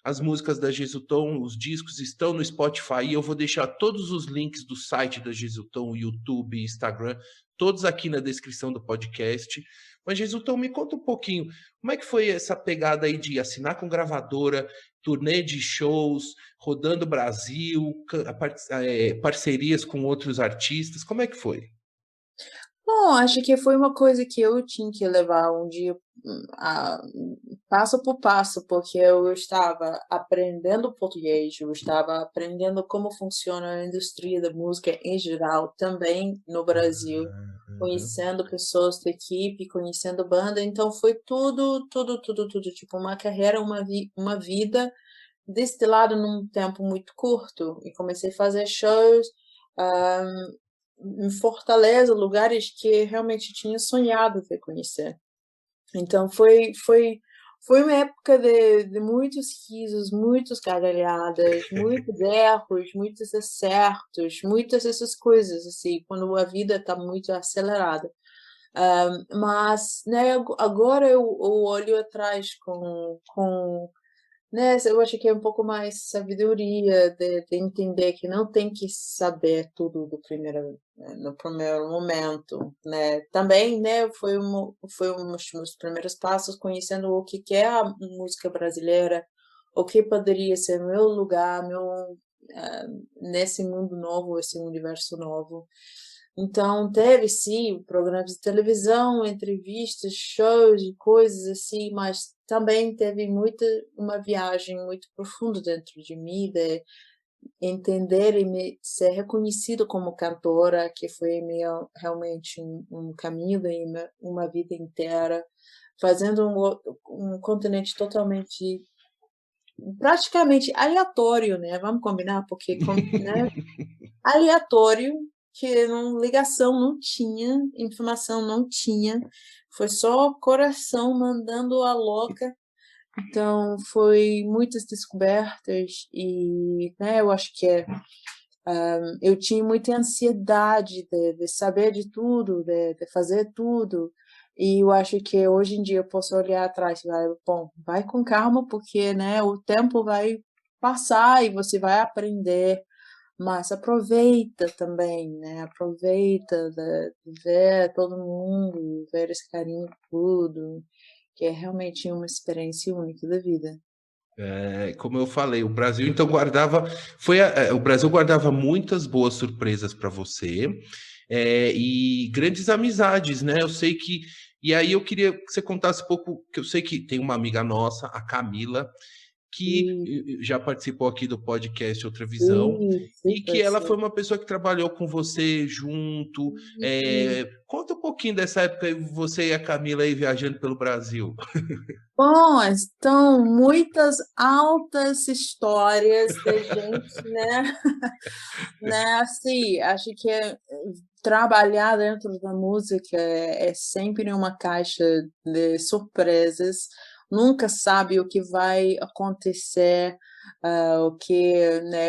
as músicas da Jesutom, os discos estão no Spotify, e eu vou deixar todos os links do site da Jesutom, YouTube, Instagram, todos aqui na descrição do podcast. Mas, Jesutom, me conta um pouquinho, como é que foi essa pegada aí de assinar com gravadora, turnê de shows, rodando o Brasil, parcerias com outros artistas, como é que foi? Bom, acho que foi uma coisa que eu tinha que levar um dia, passo por passo, porque eu estava aprendendo português, eu estava aprendendo como funciona a indústria da música em geral, também no Brasil, Uhum. conhecendo pessoas da equipe, conhecendo banda, então foi tudo, tipo uma carreira, uma vida destilado num tempo muito curto, e comecei a fazer shows, ah, em Fortaleza, lugares que realmente tinha sonhado de conhecer. Então foi uma época de muitos risos, muitas gargalhadas, muitos erros, muitos acertos, muitas essas coisas, assim, quando a vida está muito acelerada. Mas, né, agora eu olho atrás com né, eu acho que é um pouco mais sabedoria de entender que não tem que saber tudo no primeiro momento, né. Também, né, foi um dos meus primeiros passos conhecendo o que é a música brasileira, o que poderia ser meu lugar, nesse mundo novo, esse universo novo. Então teve sim programas de televisão, entrevistas, shows e coisas assim, mas também teve uma viagem muito profunda dentro de mim, de entender e ser reconhecido como cantora, que foi realmente um caminho de uma vida inteira, fazendo um continente totalmente, praticamente aleatório, né? Vamos combinar, porque, né? Aleatório, que ligação não tinha, informação não tinha, foi só coração mandando a louca. Então, foi muitas descobertas e, né, eu acho que eu tinha muita ansiedade de saber de tudo, de fazer tudo, e eu acho que hoje em dia eu posso olhar atrás e falar, bom, vai com calma, porque, né, o tempo vai passar e você vai aprender, mas aproveita também, né? Aproveita de ver todo mundo, ver esse carinho tudo, que é realmente uma experiência única da vida. Como eu falei, o Brasil então o Brasil guardava muitas boas surpresas para você, e grandes amizades, né? Eu sei que e aí eu queria que você contasse um pouco, que eu sei que tem uma amiga nossa, a Camila, que já participou aqui do podcast Outra Visão, e que Super, ela foi sim. uma pessoa que trabalhou com você junto. Conta um pouquinho dessa época, você e a Camila aí viajando pelo Brasil. Bom, então, muitas altas histórias da gente, né? Né, assim, acho que trabalhar dentro da música é sempre uma caixa de surpresas, nunca sabe o que vai acontecer, o que, né,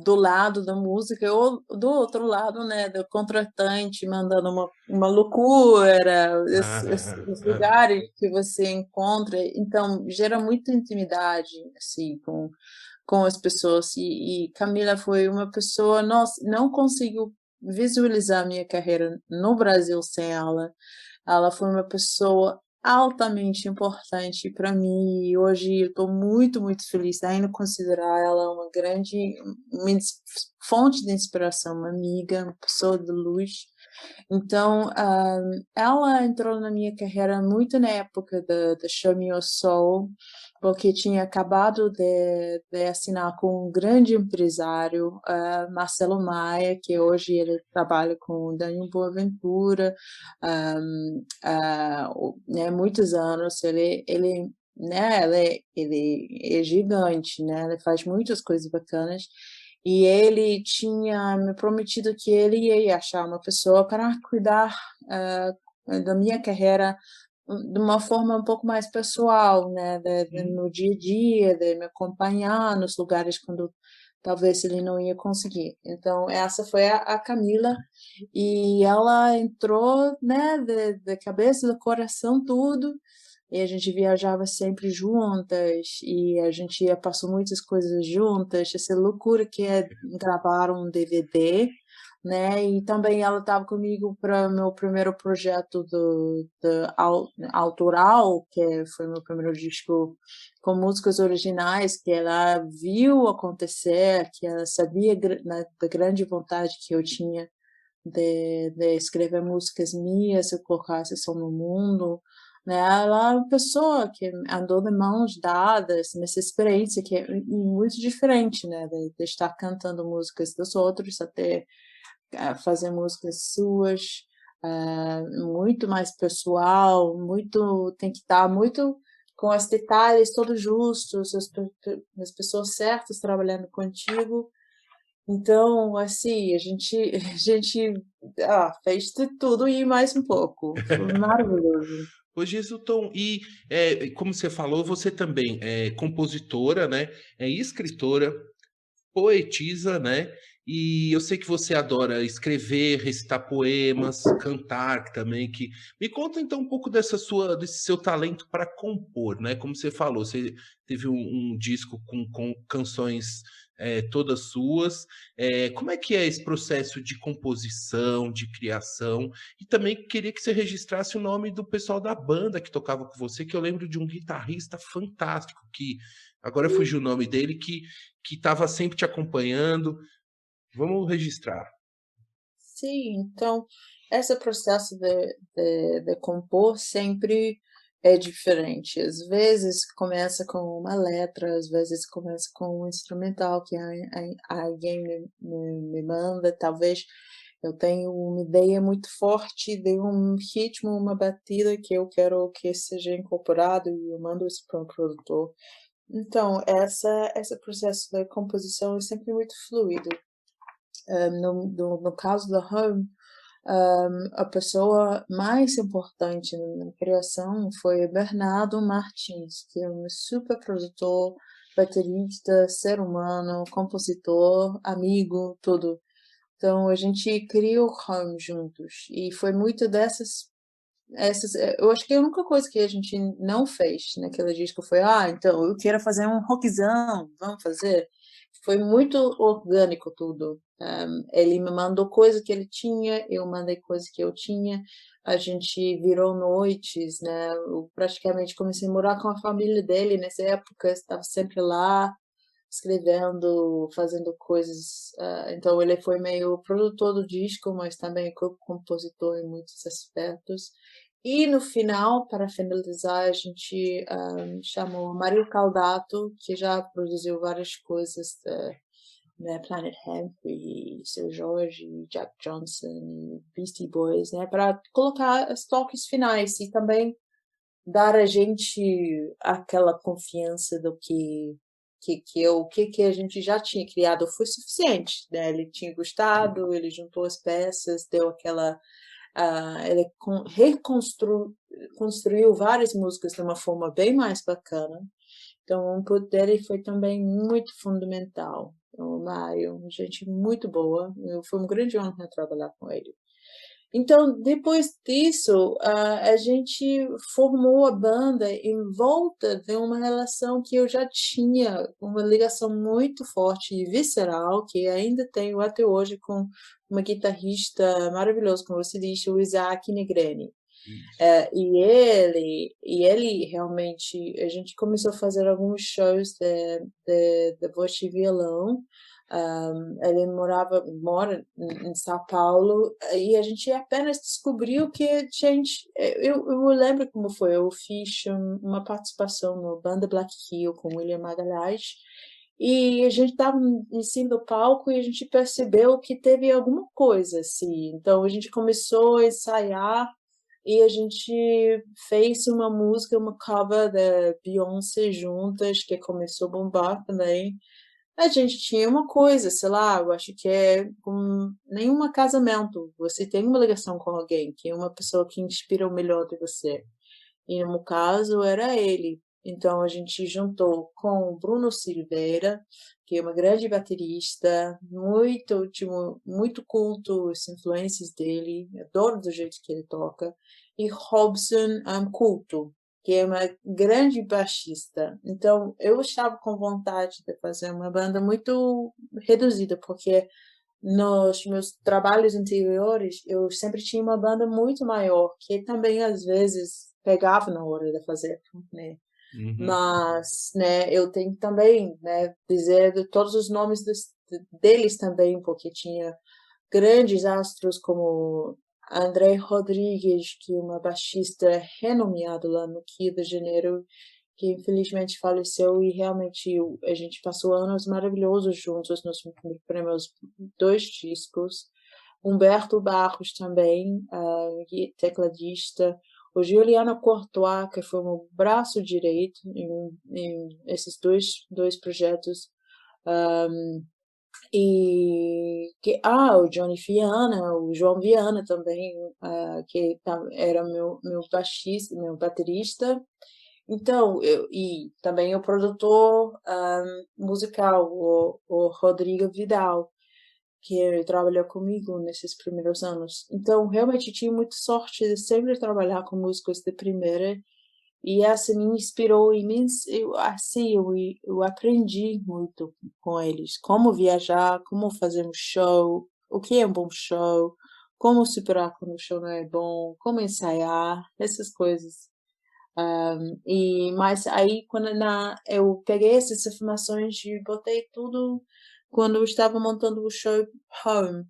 do lado da música ou do outro lado, né, do contratante mandando uma loucura, os lugares que você encontra, então gera muita intimidade, assim, com as pessoas. E Camila foi uma pessoa, nossa, não consigo visualizar minha carreira no Brasil sem ela. Ela foi uma pessoa altamente importante para mim e hoje eu estou muito, muito feliz ainda considerar ela uma grande fonte de inspiração, uma amiga, uma pessoa de luz. Então, ela entrou na minha carreira muito na época da Show Me Your Soul, porque tinha acabado de assinar com um grande empresário, Marcelo Maia, que hoje ele trabalha com o Daniel Boaventura, né, muitos anos. Ele, né, ele é gigante, né? Ele faz muitas coisas bacanas. E ele tinha me prometido que ele ia achar uma pessoa para cuidar da minha carreira de uma forma um pouco mais pessoal, né, no dia a dia, de me acompanhar nos lugares quando talvez ele não ia conseguir. Então, essa foi a Camila, e ela entrou, né, de cabeça, do coração, tudo, e a gente viajava sempre juntas, e a gente passou muitas coisas juntas, essa loucura que é gravar um DVD, né? E também ela estava comigo para meu primeiro projeto autoral, que foi meu primeiro disco com músicas originais, que ela viu acontecer, que ela sabia da grande vontade que eu tinha de escrever músicas minhas e colocar esse som no mundo. Né? Ela é uma pessoa que andou de mãos dadas nessa experiência que é muito diferente, né? De estar cantando músicas dos outros até fazer músicas suas, muito mais pessoal, muito, tem que estar muito com os detalhes todos justos, as pessoas certas trabalhando contigo. Então, assim, a gente fez de tudo e mais um pouco. Foi maravilhoso. Ô, Gesualton, e como você falou, você também é compositora, né? É escritora, poetisa, né? E eu sei que você adora escrever, recitar poemas, cantar também. Que me conta então um pouco desse seu talento para compor, né? Como você falou, você teve um disco com canções todas suas. Como é que é esse processo de composição, de criação? E também queria que você registrasse o nome do pessoal da banda que tocava com você, que eu lembro de um guitarrista fantástico que agora fugiu o nome dele, que estava sempre te acompanhando. Vamos registrar. Sim, então, esse processo de compor sempre é diferente. Às vezes começa com uma letra, às vezes começa com um instrumental que alguém me manda. Talvez eu tenho uma ideia muito forte de um ritmo, uma batida que eu quero que seja incorporado e eu mando isso para um produtor. Então, esse processo da composição é sempre muito fluido. No caso da Home, a pessoa mais importante na criação foi Bernardo Martins, que é um super produtor, baterista, ser humano, compositor, amigo, tudo. Então, a gente criou Home juntos, e foi muito eu acho que a única coisa que a gente não fez naquele disco foi, então, eu quero fazer um rockzão, vamos fazer? Foi muito orgânico tudo. Ele me mandou coisa que ele tinha, eu mandei coisa que eu tinha, a gente virou noites, né? Eu praticamente comecei a morar com a família dele nessa época, estava sempre lá, escrevendo, fazendo coisas. Então ele foi meio produtor do disco, mas também compositor em muitos aspectos. E no final, para finalizar, a gente chamou Mário Caldato, que já produziu várias coisas, né, Planet Hemp e Seu Jorge, Jack Johnson e Beastie Boys, né, para colocar os toques finais e também dar a gente aquela confiança do que a gente já tinha criado foi suficiente, né? Ele tinha gostado, ele juntou as peças, deu aquela ele construiu várias músicas de uma forma bem mais bacana. Então, o input dele foi também muito fundamental. O Mário, gente muito boa. Foi uma grande honra trabalhar com ele. Então, depois disso, a gente formou a banda em volta de uma relação que eu já tinha, uma ligação muito forte e visceral, que ainda tenho até hoje com uma guitarrista maravilhosa, como você disse, o Isaac Negreni. Isso. E ele realmente, a gente começou a fazer alguns shows de voz e violão. Ele mora em São Paulo e a gente apenas descobriu que eu lembro como foi. Eu fiz uma participação no Banda Black Hill com William Magalhães e a gente estava em cima do palco e a gente percebeu que teve alguma coisa assim. Então a gente começou a ensaiar e a gente fez uma música, uma cover da Beyoncé juntas, que começou a bombar também. A gente tinha uma coisa, sei lá, eu acho que é como nenhum casamento. Você tem uma ligação com alguém, que é uma pessoa que inspira o melhor de você. E no meu caso era ele. Então a gente juntou com o Bruno Silveira, que é uma grande baterista, muito culto, as influências dele, adoro do jeito que ele toca, e Robson culto, que é uma grande baixista. Então eu estava com vontade de fazer uma banda muito reduzida, porque nos meus trabalhos anteriores, eu sempre tinha uma banda muito maior, que também às vezes pegava na hora de fazer, né? Uhum. Mas, né, eu tenho também, né, dizer de todos os nomes deles também, porque tinha grandes astros como André Rodrigues, que é uma baixista renomeada lá no Rio de Janeiro, que infelizmente faleceu e realmente a gente passou anos maravilhosos juntos nos primeiros 2 discos. Humberto Barros também, tecladista. O Juliano Courtois, que foi meu braço direito em esses dois projetos. O Johnny Viana, o João Viana também, que era meu baixista, meu baterista. Então, e também o produtor musical, o Rodrigo Vidal, que trabalhou comigo nesses primeiros anos. Então, realmente tive muita sorte de sempre trabalhar com músicos de primeira e essa me inspirou imenso. Eu aprendi muito com eles, como viajar, como fazer um show, o que é um bom show, como superar quando o show não é bom, como ensaiar, essas coisas. Mas aí quando eu peguei essas informações e botei tudo quando eu estava montando o show Home.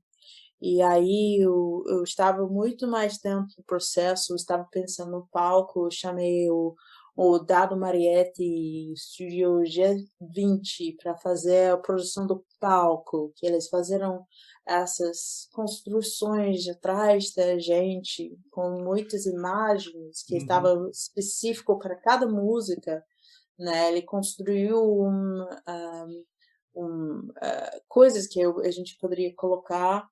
E aí eu estava muito mais dentro do processo, eu estava pensando no palco, eu chamei o Dado Marietti, Studio G20, para fazer a produção do palco, que eles fizeram essas construções atrás da gente, com muitas imagens, que Uhum. estava específico para cada música, né? Ele construiu coisas que a gente poderia colocar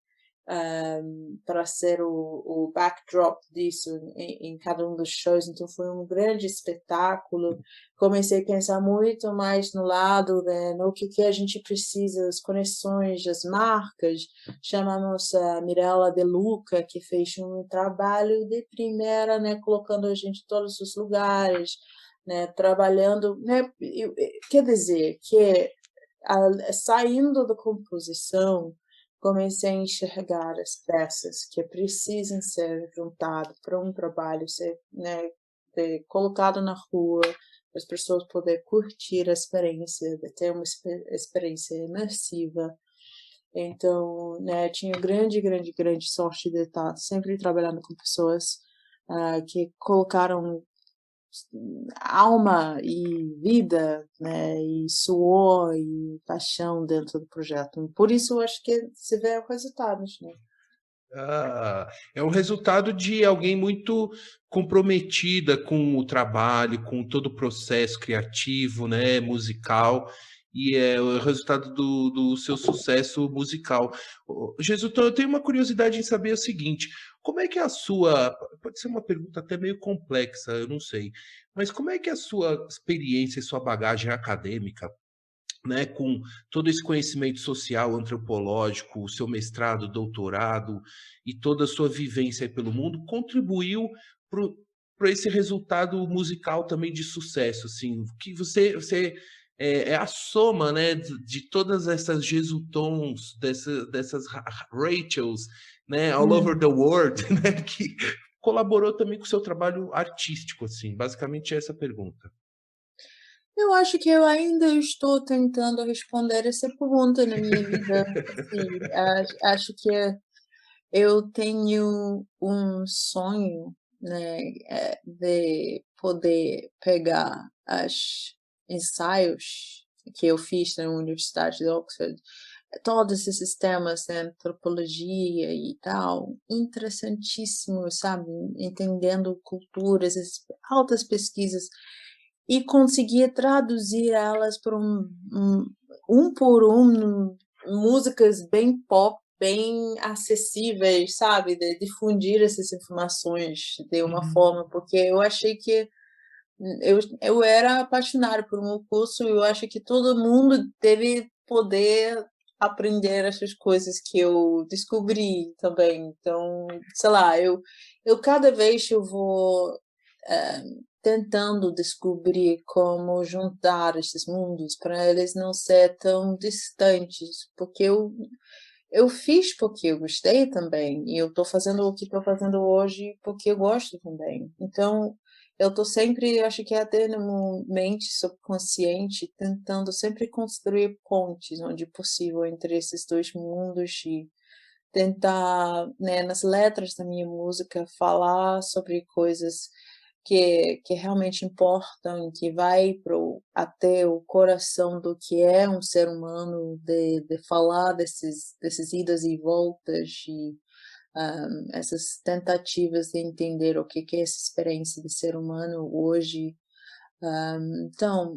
para ser o backdrop disso em cada um dos shows. Então foi um grande espetáculo. Comecei a pensar muito mais no lado, né, no que a gente precisa, as conexões, as marcas. Chamamos a Mirella De Luca, que fez um trabalho de primeira, né, colocando a gente em todos os lugares, né, trabalhando, né, quer dizer que saindo da composição, comecei a enxergar as peças que precisam ser juntadas para um trabalho ser, né, colocado na rua, para as pessoas poderem curtir a experiência, de ter uma experiência imersiva. Então, né, tinha grande, grande, grande sorte de estar sempre trabalhando com pessoas que colocaram alma e vida, né, e suor e paixão dentro do projeto. Por isso eu acho que se vê resultados, né. É um resultado de alguém muito comprometida com o trabalho, com todo o processo criativo, né, musical, e é o resultado do seu sucesso musical. Jesuton, eu tenho uma curiosidade em saber o seguinte: como é que é a sua. Pode ser uma pergunta até meio complexa, eu não sei, mas como é que é a sua experiência e sua bagagem acadêmica, né, com todo esse conhecimento social, antropológico, o seu mestrado, doutorado e toda a sua vivência aí pelo mundo, contribuiu para esse resultado musical também de sucesso, assim, que você é a soma, né, de todas essas Jesutons, dessas Rachels, né, all over the world, né, que colaborou também com o seu trabalho artístico, assim, basicamente essa pergunta. Eu acho que eu ainda estou tentando responder essa pergunta na minha vida, assim, acho que eu tenho um sonho, né, de poder pegar as ensaios que eu fiz na Universidade de Oxford, todos esses temas de antropologia e tal, interessantíssimos, sabe, entendendo culturas, essas altas pesquisas, e conseguir traduzir elas para um por músicas bem pop, bem acessíveis, sabe, de difundir essas informações de uma Uhum. forma, porque eu achei que eu era apaixonada por um curso e eu acho que todo mundo deve poder aprender essas coisas que eu descobri também. Então, sei lá, eu cada vez eu vou, eh, tentando descobrir como juntar esses mundos para eles não ser tão distantes, porque eu fiz porque eu gostei também, e eu estou fazendo o que estou fazendo hoje porque eu gosto também. Então, eu estou sempre, acho que até no mente subconsciente, tentando sempre construir pontes onde possível entre esses 2 mundos e tentar, né, nas letras da minha música, falar sobre coisas que realmente importam, que vai até o coração do que é um ser humano, de falar desses idas e voltas e, essas tentativas de entender o que é essa experiência de ser humano hoje. Então,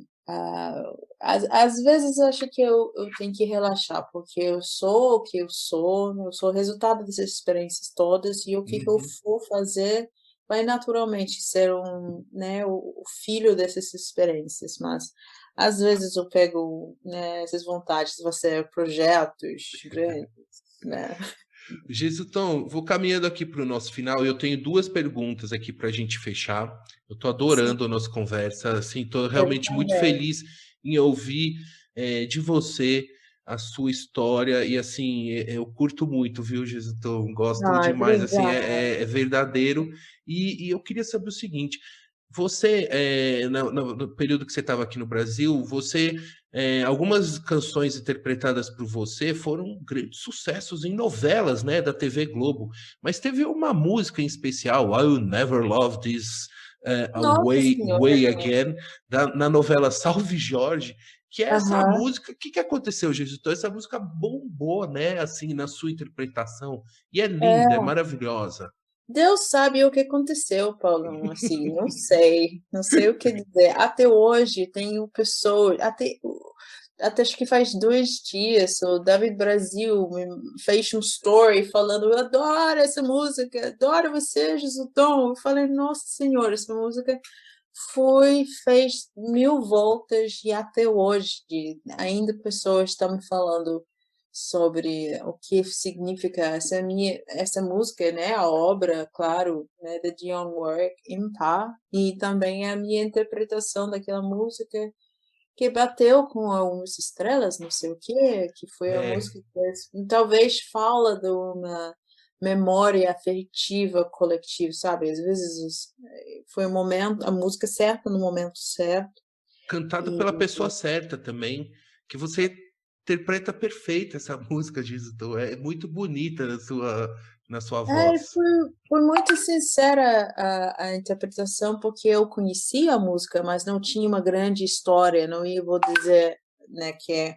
às vezes eu acho que eu tenho que relaxar, porque eu sou o que eu sou resultado dessas experiências todas e o que eu Uhum. for fazer vai naturalmente ser né, o filho dessas experiências, mas às vezes eu pego, né, essas vontades de fazer projetos grandes, né. Gesuton, vou caminhando aqui para o nosso final. Eu tenho duas perguntas aqui para a gente fechar. Eu estou Sim, adorando a nossa conversa. Assim, estou eu realmente muito também. feliz em ouvir de você a sua história. E assim, eu curto muito, viu, Gesuton? Gosto Ai, demais. Assim, obrigada. é verdadeiro. E eu queria saber o seguinte: você, no período que você estava aqui no Brasil, algumas canções interpretadas por você foram grandes sucessos em novelas, né, da TV Globo. Mas teve uma música em especial, I'll Never Love This Nossa senhora. Way Again, na novela Salve Jorge, que é essa Aham. música. O que aconteceu, Jesus? Então, essa música bombou, né, assim, na sua interpretação. E é linda, é É. maravilhosa. Deus sabe o que aconteceu, Paulão, assim, não sei o que dizer. Até hoje tenho pessoas, até acho que faz 2 dias, o David Brasil me fez um story falando: "Eu adoro essa música, adoro você, Jesutom". Eu falei: "Nossa senhora, essa música fez 1000 voltas e até hoje ainda pessoas estão me falando sobre o que significa essa música, né, a obra, claro, né, da Dionne Warwick em pá, e também a minha interpretação daquela música que bateu com algumas estrelas, não sei o quê, que foi a É, música que talvez fala de uma memória afetiva coletiva, sabe, às vezes foi o momento a música certa no momento certo, cantada e pela pessoa certa também, que você interpreta perfeito essa música, Jesus. Então, é muito bonita na sua É, voz. foi muito sincera a interpretação, porque eu conhecia a música, mas não tinha uma grande história, não ia vou dizer, né, que é,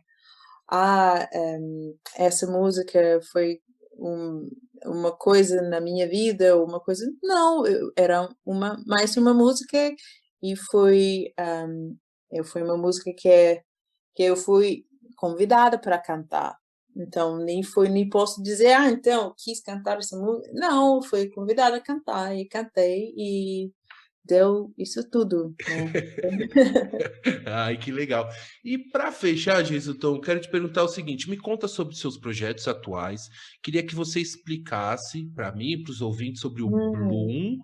essa música foi um uma coisa na minha vida, uma coisa não, era mais uma música e foi uma música que eu fui convidada para cantar. Então, nem posso dizer: "Ah, então, eu quis cantar essa música", não, fui convidada a cantar e cantei e deu isso tudo, né. Ai, que legal. E para fechar, Geisuton, quero te perguntar o seguinte: me conta sobre os seus projetos atuais. Queria que você explicasse para mim e para os ouvintes sobre o Hum, Bloom,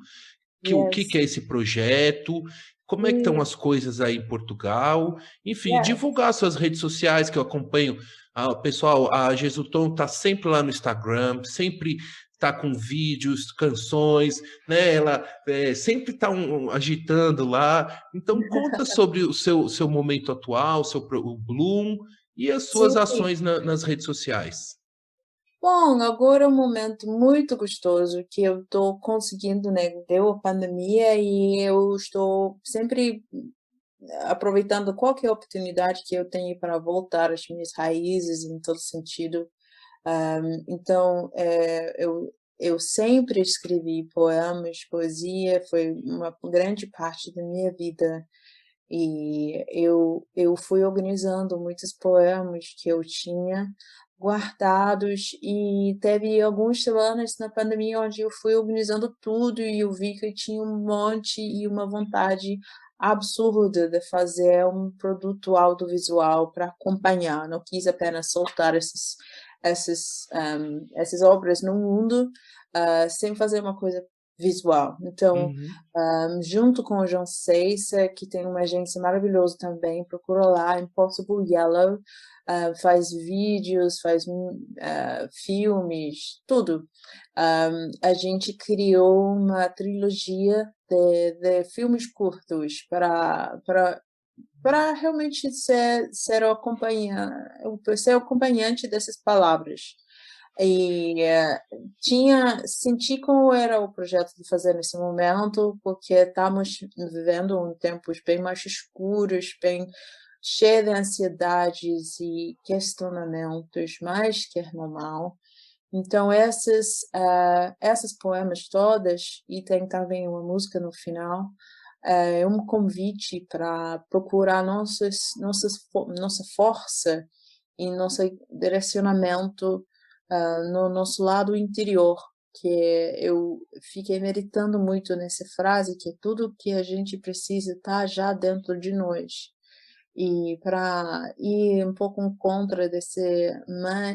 que o que yes, que é esse projeto, como é que estão sim, as coisas aí em Portugal, enfim, yes, divulgar suas redes sociais que eu acompanho. Pessoal, a Gesuton tá sempre lá no Instagram, sempre tá com vídeos, canções, né? Ela sempre tá agitando lá. Então conta sobre o seu momento atual, o Bloom e as suas sim. ações nas redes sociais. Bom, agora é um momento muito gostoso que eu estou conseguindo, né, deu a pandemia e eu estou sempre aproveitando qualquer oportunidade que eu tenho para voltar às minhas raízes em todo sentido. Então, eu sempre escrevi poemas, poesia, foi uma grande parte da minha vida. E eu fui organizando muitos poemas que eu tinha guardados e teve algumas semanas na pandemia onde eu fui organizando tudo e eu vi que eu tinha um monte e uma vontade absurda de fazer um produto audiovisual para acompanhar. Não quis apenas soltar essas obras no mundo, sem fazer uma coisa visual. Então, Uhum. junto com o João Seissa, que tem uma agência maravilhosa também, procura lá, Impossible Yellow, faz vídeos, faz filmes, tudo. A gente criou uma trilogia de filmes curtos para realmente ser o acompanhante dessas palavras. E senti como era o projeto de fazer nesse momento, porque estamos vivendo um tempos bem mais escuros, bem cheio de ansiedades e questionamentos, mais que é normal. Então essas poemas todas, e tem também uma música no final, é um convite para procurar nossa força e nosso direcionamento, no nosso lado interior, que eu fiquei meditando muito nessa frase, que tudo que a gente precisa está já dentro de nós. E para ir um pouco contra dessa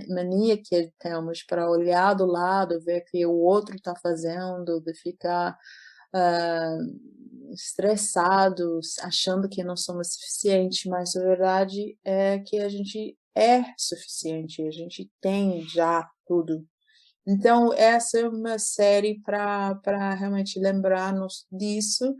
mania que temos para olhar do lado, ver o que o outro está fazendo, de ficar ah, estressados, achando que não somos suficientes, mas a verdade é que a gente é suficiente, a gente tem já tudo. Então, essa é uma série para realmente lembrar-nos disso,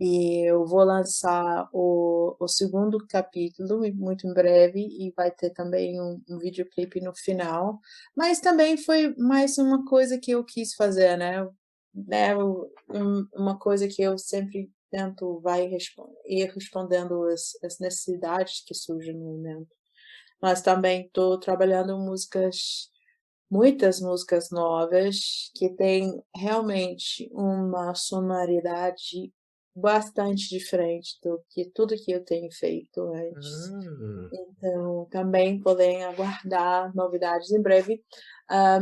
e eu vou lançar o segundo capítulo muito em breve e vai ter também um videoclipe no final, mas também foi mais uma coisa que eu quis fazer, né, uma coisa que eu sempre tento ir respondendo as necessidades que surgem no momento. Mas também estou trabalhando muitas músicas novas que têm realmente uma sonoridade bastante diferente do que tudo que eu tenho feito antes. Ah. Então, também podem aguardar novidades em breve.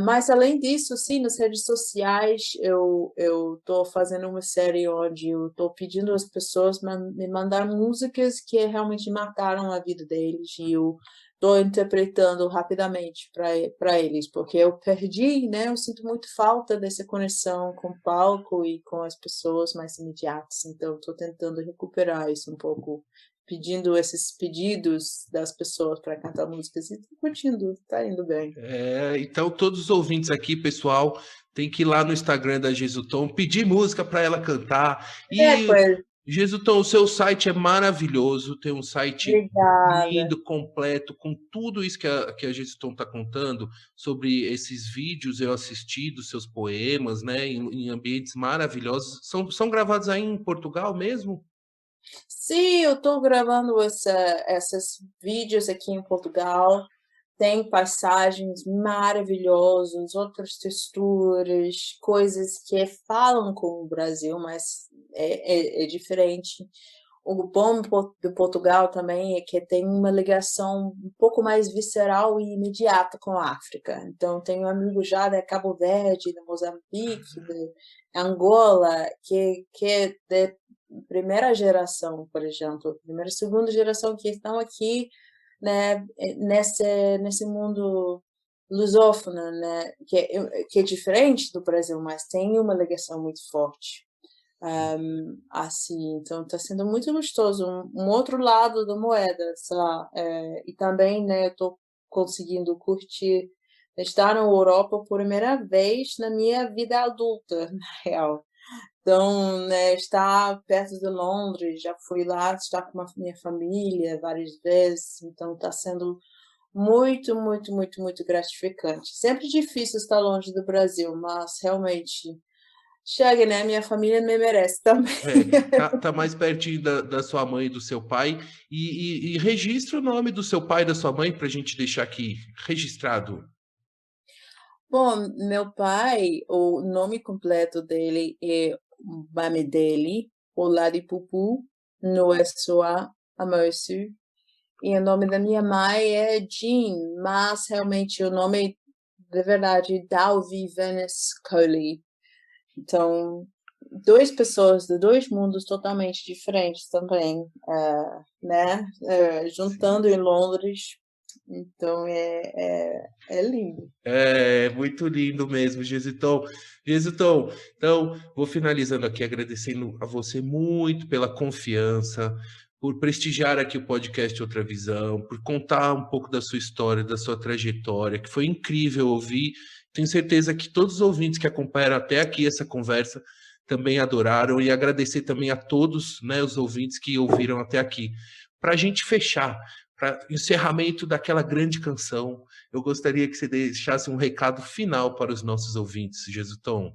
Mas além disso, sim, nas redes sociais, eu estou fazendo uma série onde eu estou pedindo às pessoas me mandar músicas que realmente marcaram a vida deles e eu estou interpretando rapidamente para eles, porque eu perdi, né? Eu sinto muito falta dessa conexão com o palco e com as pessoas mais imediatas. Então, estou tentando recuperar isso um pouco, pedindo esses pedidos das pessoas para cantar músicas e tô curtindo, tá indo bem. Então, todos os ouvintes aqui, pessoal, tem que ir lá no Instagram da Gesuton, pedir música para ela cantar. É, E pois. Jesuton, o seu site é maravilhoso, tem um site Obrigada. lindo, completo, com tudo isso que a Jesuton está contando, sobre esses vídeos eu assisti dos seus poemas, né, em ambientes maravilhosos. São gravados aí em Portugal mesmo? Sim, eu estou gravando esses vídeos aqui em Portugal. Tem paisagens maravilhosas, outras texturas, coisas que falam com o Brasil, mas é diferente. O bom do Portugal também é que tem uma ligação um pouco mais visceral e imediata com a África. Então, tenho amigos já de Cabo Verde, de Moçambique, de Angola, que é de primeira geração, por exemplo, primeira e segunda geração que estão aqui, né, nesse mundo lusófono, né, que é diferente do Brasil, mas tem uma ligação muito forte. Assim, então está sendo muito gostoso, um outro lado da moeda, sei lá, e também, né, eu estou conseguindo curtir estar na Europa por primeira vez na minha vida adulta, na real. Então, né, estar perto de Londres, já fui lá estar com a minha família várias vezes, então está sendo muito, muito, muito, muito gratificante. Sempre difícil estar longe do Brasil, mas realmente chega, né? Minha família me merece também. Tá mais pertinho da sua mãe e do seu pai. E registra o nome do seu pai e da sua mãe para a gente deixar aqui registrado. Bom, meu pai, o nome completo dele é Bamidele Oladipupu Noessoa Amosu. E o nome da minha mãe é Jean, mas realmente o nome de verdade é Dalvi Venice Coley. Então, duas pessoas de dois mundos totalmente diferentes também, né? Juntando em Londres. Então, é lindo. É muito lindo mesmo, Gesiton. Gesiton, então, vou finalizando aqui agradecendo a você muito pela confiança, por prestigiar aqui o podcast Outra Visão, por contar um pouco da sua história, da sua trajetória, que foi incrível ouvir. Tenho certeza que todos os ouvintes que acompanharam até aqui essa conversa também adoraram, e agradecer também a todos, né, os ouvintes que ouviram até aqui. Para a gente fechar, para encerramento daquela grande canção, eu gostaria que você deixasse um recado final para os nossos ouvintes, Jesutom.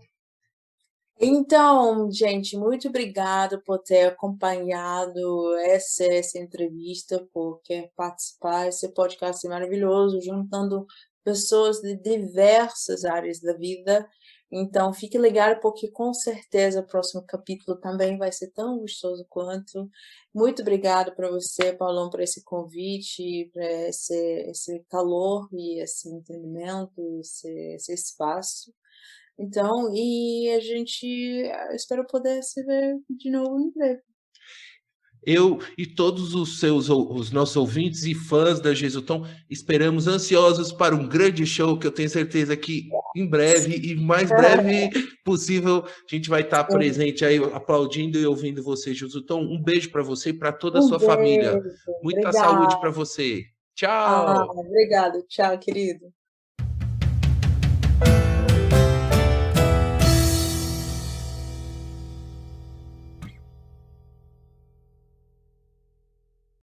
Então, gente, muito obrigado por ter acompanhado essa entrevista, por querer participar. Esse podcast é maravilhoso, juntando pessoas de diversas áreas da vida. Então, fique ligado, porque com certeza o próximo capítulo também vai ser tão gostoso quanto. Muito obrigado para você, Paulão, por esse convite, para esse calor e esse entendimento, esse espaço. Então, e a gente espero poder se ver de novo em breve. Eu e todos os nossos ouvintes e fãs da Jesutom esperamos ansiosos para um grande show que eu tenho certeza que em breve e mais breve possível a gente vai estar presente aí aplaudindo e ouvindo você, Jesutom. Um beijo para você e para toda a Um sua família. beijo, Muita saúde obrigada. para você. Tchau. Obrigado. Tchau, querido.